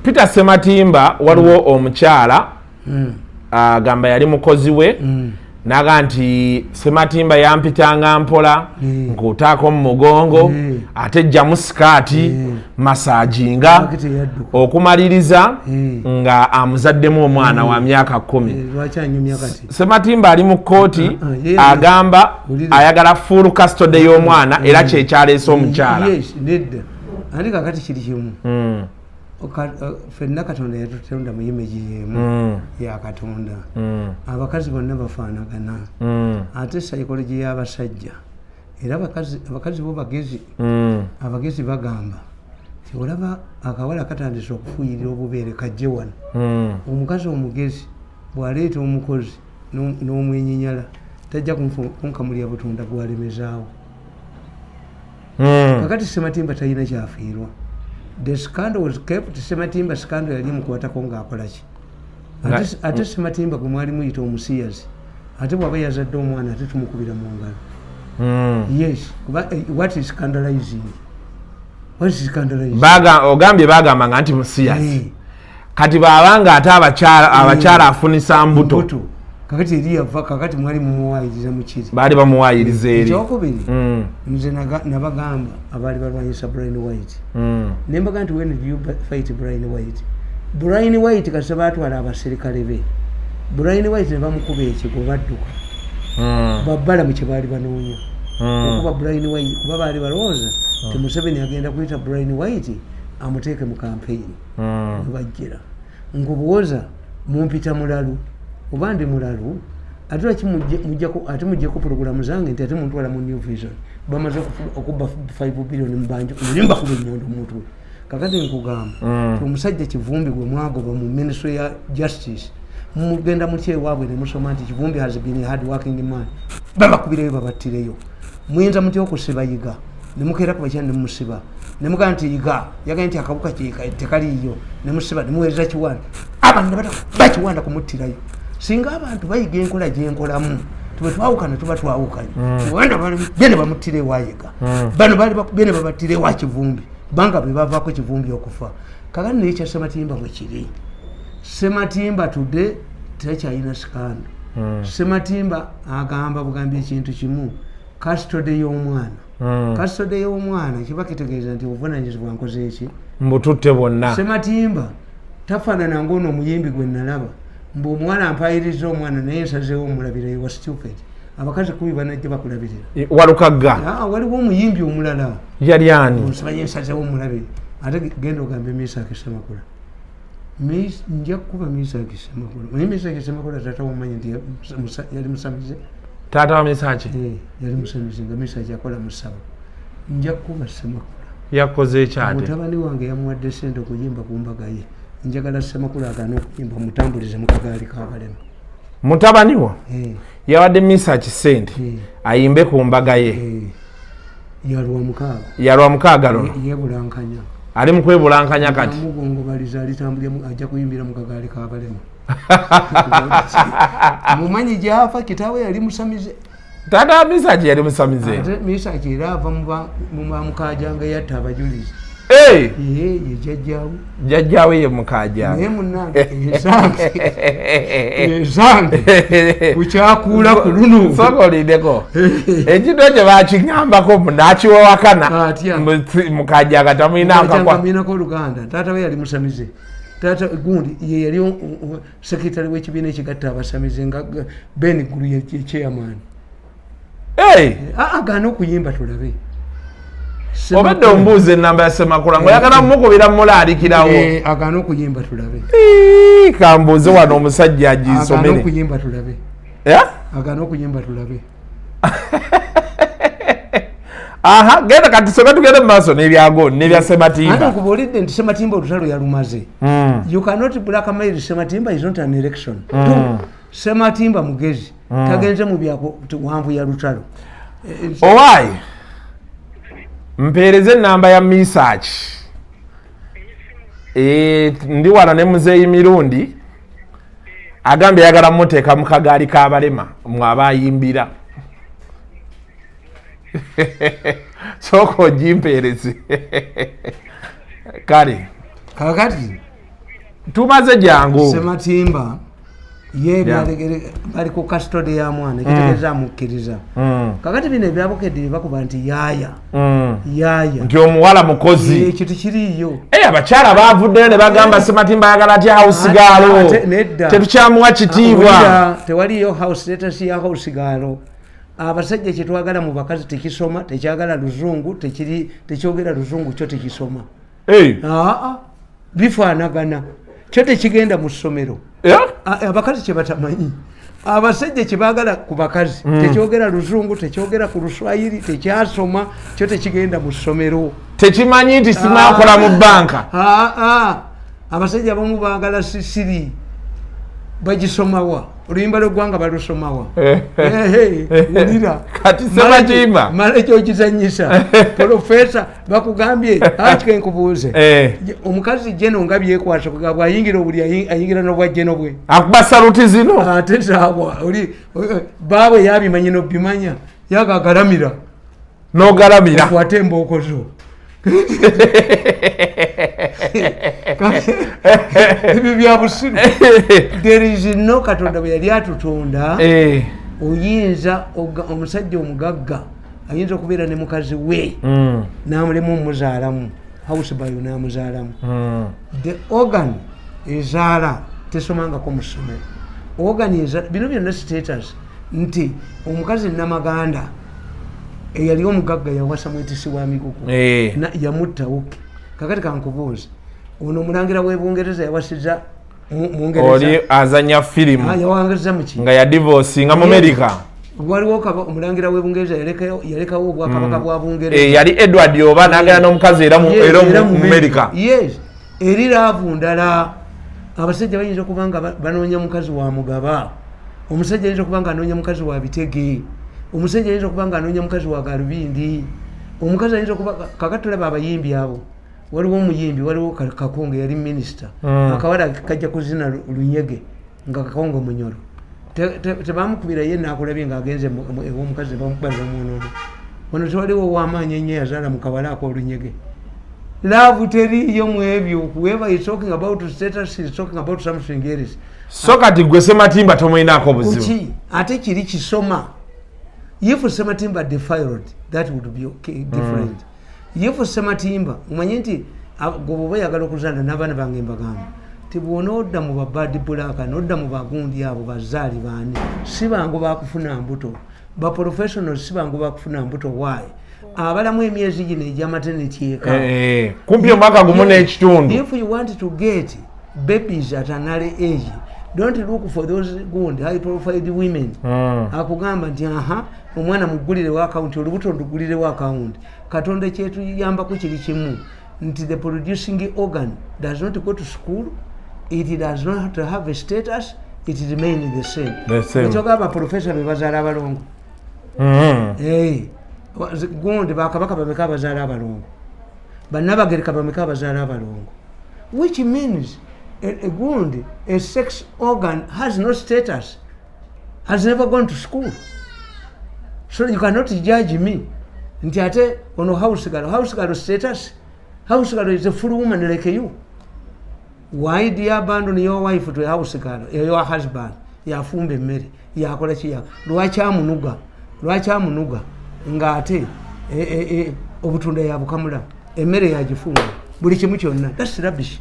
Peter Sematimba waliwo omukyala agamba yali mukozi we naga nti Sematimba yampitanga mpola nkutaako mu mugongo ate jjamu sikaati masajinga okumaliriza nga amuzaddemu omwana wa myaka 10. Sematimba ali mu kooti agamba ayagala full custody y'omwana era kyekyaleese omukyala. Andi kakati kiri kimu fenna Katonda yatutonda mu image yemu ya Katonda abakazi bonna bafaanagana ate psychology y'abasajja era abakazi bo bagezi abagezi bagamba ti olaba akawala katandise okufuuyirira obubeere kajje wano omukazi omugezi bw'aleeta omukozi n'omwenyinyala tajja kunkamulya butunda bwalemezaawo kakati Sematimba talina kyafiirwa. The scandal was kept. Sematimba scandal yali mukwatako ng'akola ki ate Sematimba gwe mwali muyita omusiyazi ate bw'aba yazadde omwana ate tumukubira mu ngalo. Yes. What is scandalizing? Ogambye bagamba nti musiyazi kati baabanga ate abakyala afunisa mbuto kakati eri yava kakati mwali mumuwayiriza mukiri baali bamuwayiriza eri ekyokubiri nze nabagamba abaali balwanyisa Brian White nembaga nti when did you fight Brian White? Brian White kasi baatwala abaserikale be Brian White ne bamukuba ekigo badduka babbala mu kye baali banoonya okuba Brian White kuba baali balowooza ti Museveni agenda kuyita Brian White amuteeke mu kampeyini bajjira ngobuwoza mumpita mulalu oba ndi mulalu ate mujjako puroguramu zange nti ate muntwala mu New Vision bamaze okubba 5 billion mbanjo nimba kuba ennyondo mutwe kakati nkugamba omusajja Kivumbi gwe mwagoba mu Ministry ya Justice mugenda mukye waabwe ne musoma nti Kivumbi has been a hard working man babakubireyo babattireyo muyinza muti okusiba yiga ne mukeera ku bakyandi musiba ne mugamba nti yiga yagambye nti akabuka tekaliyo ne musiba ne muweereza Kiwanda abantu ne bakiwanda kumuttirayo singa abantu bayiga enkola gyenkolamu tube twawukana tuba twawukanye wanda bene bamuttire wayiga bano baali bakubene babattire wa Kivumbi banga be bavaako Kivumbi okufa kakati naye kya Sematimba bwe kiri Sematimba today tekyalina sikando Sematimba agamba bugambi ekintu kimu custody y'omwana custody y'omwana kiba kitegeeza nti obuvunanyizibwa nkoze eki mbututte bonna Sematimba tafaanana ng'ono omuyimbi gwe nalaba mbu omwana ampayiriza omwana naye nsazeewo omulabira you are stupid abakazi kubi banajja bakulabirira walukagga waliwo omuyimbi omulala yali ani nsabanye nsazeewo omulabire ate genda ogambe Mesaki Ssemakula nja kukuba Mesaki Ssemakula naye Mesaki Ssemakula taata womanyi nti yali musamize taata wa Mesaki yali musamize nga Mesaki akola musaba nja kukuba Ssemakula yakoze ekyate mutabani wange yamuwadde sente okuyimba ku mbaga ye njagala Ssemakula agaana okuyimba mutambulize mu kagaali k'abalema mutabani wo yawadde Mesaki sente ayimbe ku mbaga ye yalwa mukaaga lo yebulankanya ali mu kwebulankanya kati mugongobaliza alitambulira ajja kuyimbira mu kagaali k'abalema mumanyi gy'afa kitaawe yali musamize taata wa Mesaki yali musamize ate Mesaki era ava mu mukajanga yatta abajulizi ye jjajjaawe ye mukaja naye munnange ezange kukyakuula ku luno sokolindeko ekintu ekyo bakiŋambako nakiwawakana mukaja nga tamulinako oluganda taata we yali musamize taata gundi ye yali sekretary w'ekibiina ekigatta abasamize nga Ben Gulu ye chairman agaana okuyimba tulabe obadde ombuuza ennamba ya Ssemakula ng'oyagala mukubira mulaalikirawo agaana okuyimba tulabe kambuuze wano omusajja aginsomere agaana okuyimba tulabe agaana okuyimba tulabe aha genda kati soka tugende mu maaso n'ebyago n'ebya Sematimba ate nkubuulidde nti Sematimba olutalo yalumaze you cannot blackmail Sematimba is not an election Sematimba mugezi tagenze mu byako wanvu ya lutalo owaayi mpeereze ennamba ya Mesaki ndi wano ne muzeeyi mirundi agambye yagala muteeka mu kagaali k'abalema mwaba ayimbira sooka ogimpeereze kale kakati tumaze jangu Sematimba ye bali ku custody ya mwana kitegeeza amukkiriza kakati bino ebyabukedde bakuba nti yaaya nti omuwala mukozi ekyo tekiriiyo abakyala baavuddeyo ne bagamba Sematimba ayagala atya house gaalo tetukyamuwa kitiibwa tewaliyo house letasi ya house gaalo abasajja kyetwagala mu bakazi tekisoma tekyagala luzungu tekyogera luzungu kyo tekisoma bifaanagana kyo tekigenda mu ssomero abakazi kyebatamanyi abasajja kyebagala ku bakazi tekyogera luzungu tekyogera ku luswayiri tekyasoma kyo tekigenda mu ssomero tekimanyi nti simakola mu banka abasajja abamu bagala sisiri bagisomawa oluyimba lw'eggwanga balusomawa ulira kati Sematimba mala ekyokizanyisa profesa bakugambye akike nkubuuze omukazi jeno nga byekwasa bwayingira obuli ayingira n'obwa jeno bwe akuba saluti zino ate zaabwa oli baabwe yabimanyi nobimanya yagagalamira n'ogalamira kwate emboko zo ebyo bya busiru. There is no Katonda bwe yali atutonda oyinza omusajja omugagga ayinza okubeera ne mukazi we n'amulemu omuzaalamu house bayo n'amuzaalamu. The organ ezaala tesomangako mu ssomero. Organ ezaala bino byonna status nti omukazi namaganda eyali omugagga yawasa mwetisi wa migugu yamutta uke. Kakati kankubuuza ono omulangira w'Ebungereza yawasiza oli azanya firimu yawangiriza muki nga ya divorce nga mu America. Waliwo omulangira w'Ebungereza yalekawo obwakabaka bwa Bungereza yali Edward oba n'agenda n'omukazi era mu America. Yes, eri laavu ndala. Abasajja bayinza okuba nga banoonya mukazi wa mugaba, omusajja ayinza okuba nga anoonya mukazi wa bitege, omusajja ayinza okuba nga anoonya mukazi wa galubindi, omukazi ayinza okuba kakati tulaba abayimbi abo. Waliwo omuyimbi, waliwo Kakonge yali minisita, akawala kajja kuzina lunyege nga Kakonge munyolo tebamukubira ye nakulabye ng'agenze ew'omukazi bamukubaza omwonono. Wano tewaliwo ow'amaanyi ennyo yazaala mu kawala ak'olunyege. Love teriyo mu ebyo. Whoever is talking about status is talking about something else. So kati gwe Sematimba tomulinako buzibu. Ate kiri kisoma. If Sematimba defiled, that would be okay, different. If Sematimba umanye nti gobo yagala okuzanda n'abaana bange mbagamba tibwona odda mu babadi bulaka n'odda mu bagundi abo bazaali baani si bangu bakufuna mbuto ba professionals si bangu bakufuna mbuto. Why? Abalamu emyezi gino egy'amaternity eka kumpi omwaka gumu n'ekitundu. If you want to get babies at an early age, don't look for those good high profile women. Akugamba nti omwana mugulirewo account, olubuto ndugulirewo account. Katonda kyetuyambako kiri kimu nti the producing organ does not go to school, it does not have a status, it remains the same. Ekyoga abaprofesa be bazaala abalongo. Gundi bakabaka bameka abazaala abalongo, bannabagereka bameka abazaala abalongo, which means a gundi, a sex organ has no status, has never gone to school. So you cannot judge me nti ate ono house girl status. House girl is a full woman like you. Why do you abandon your wife to a house girl, your husband? Yafumbe mmere yakola kiya lwaki amunuga nga ate obutunda yabukamula emmere yagifunga buli kimu kyonna. That's rubbish.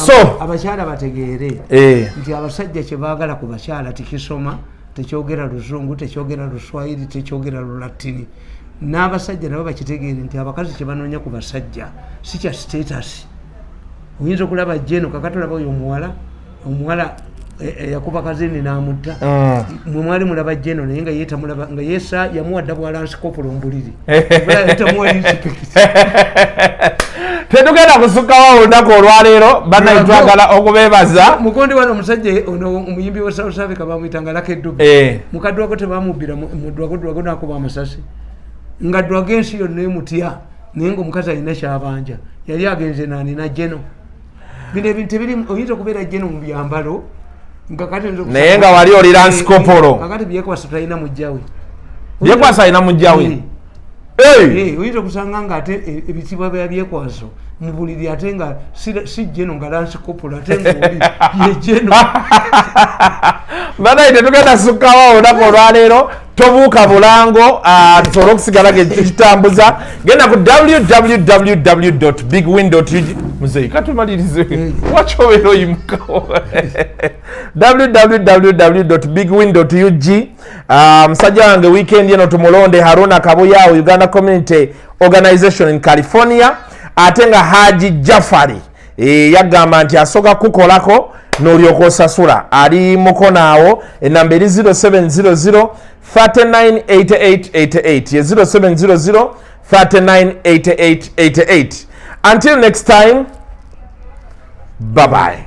So abakyala bategeere nti abasajja kye baagala ku bakyala tikisoma, tekyogera Luzungu, tekyogera Luswahili, tekyogera Lulatini. N'abasajja nabo bakitegeere nti abakazi kye banoonya ku basajja si kya status. Oyinza okulaba jeno kakatulaba oyo omuwala yakuba kazini n'amutta. Mwe mwali mulaba jeno naye nga yeetamulaba nga yeesa yamuwadda bwalansikopolo mbuliri tamuwa respect. Tetugenda kusukawo olunaku olwaleero banaye twagala okubeebaza. Mukondi wano omusajja ono omuyimbi wa South Africa bamuyitanga Lucky Dube. Mukaddwako tebamubbira mudwago nakuba amasasi nga dwago ensi yonna emutya naye ngaomukazi alina kyabanja yali agenze nanina jeno. Bino ebintu ebiri oyinza okubeera jeno mu byambalo naye nga wali oli lansikopolo. Kakati byekwasa talina mujjawe. Byekwasa alina mujjawe. Oyinza okusanga nga ate ebitibwa bya byekwaso mu buliri ate nga si jeno nga lansikopolo ate nga ye jeno. Banaye tetugenda kusukkawo olunaku olwaleero. Tobuuka bulango tusobole okusigala gekitambuza. Genda ku www.bigwin.ug. Muzeyi katumalirize wakyobera oyimukawo. www.bigwin.ug. Musajja wange weekend eno tumulonde Haruna Kabuyawo, Uganda Community Organization in California. Ate nga Haji Jafari yagamba nti asoka kukolako n'olyoka osasula. Ali mukonaawo enamba eri 0700 398888 ye 0700 398888. Until next time, bye bye.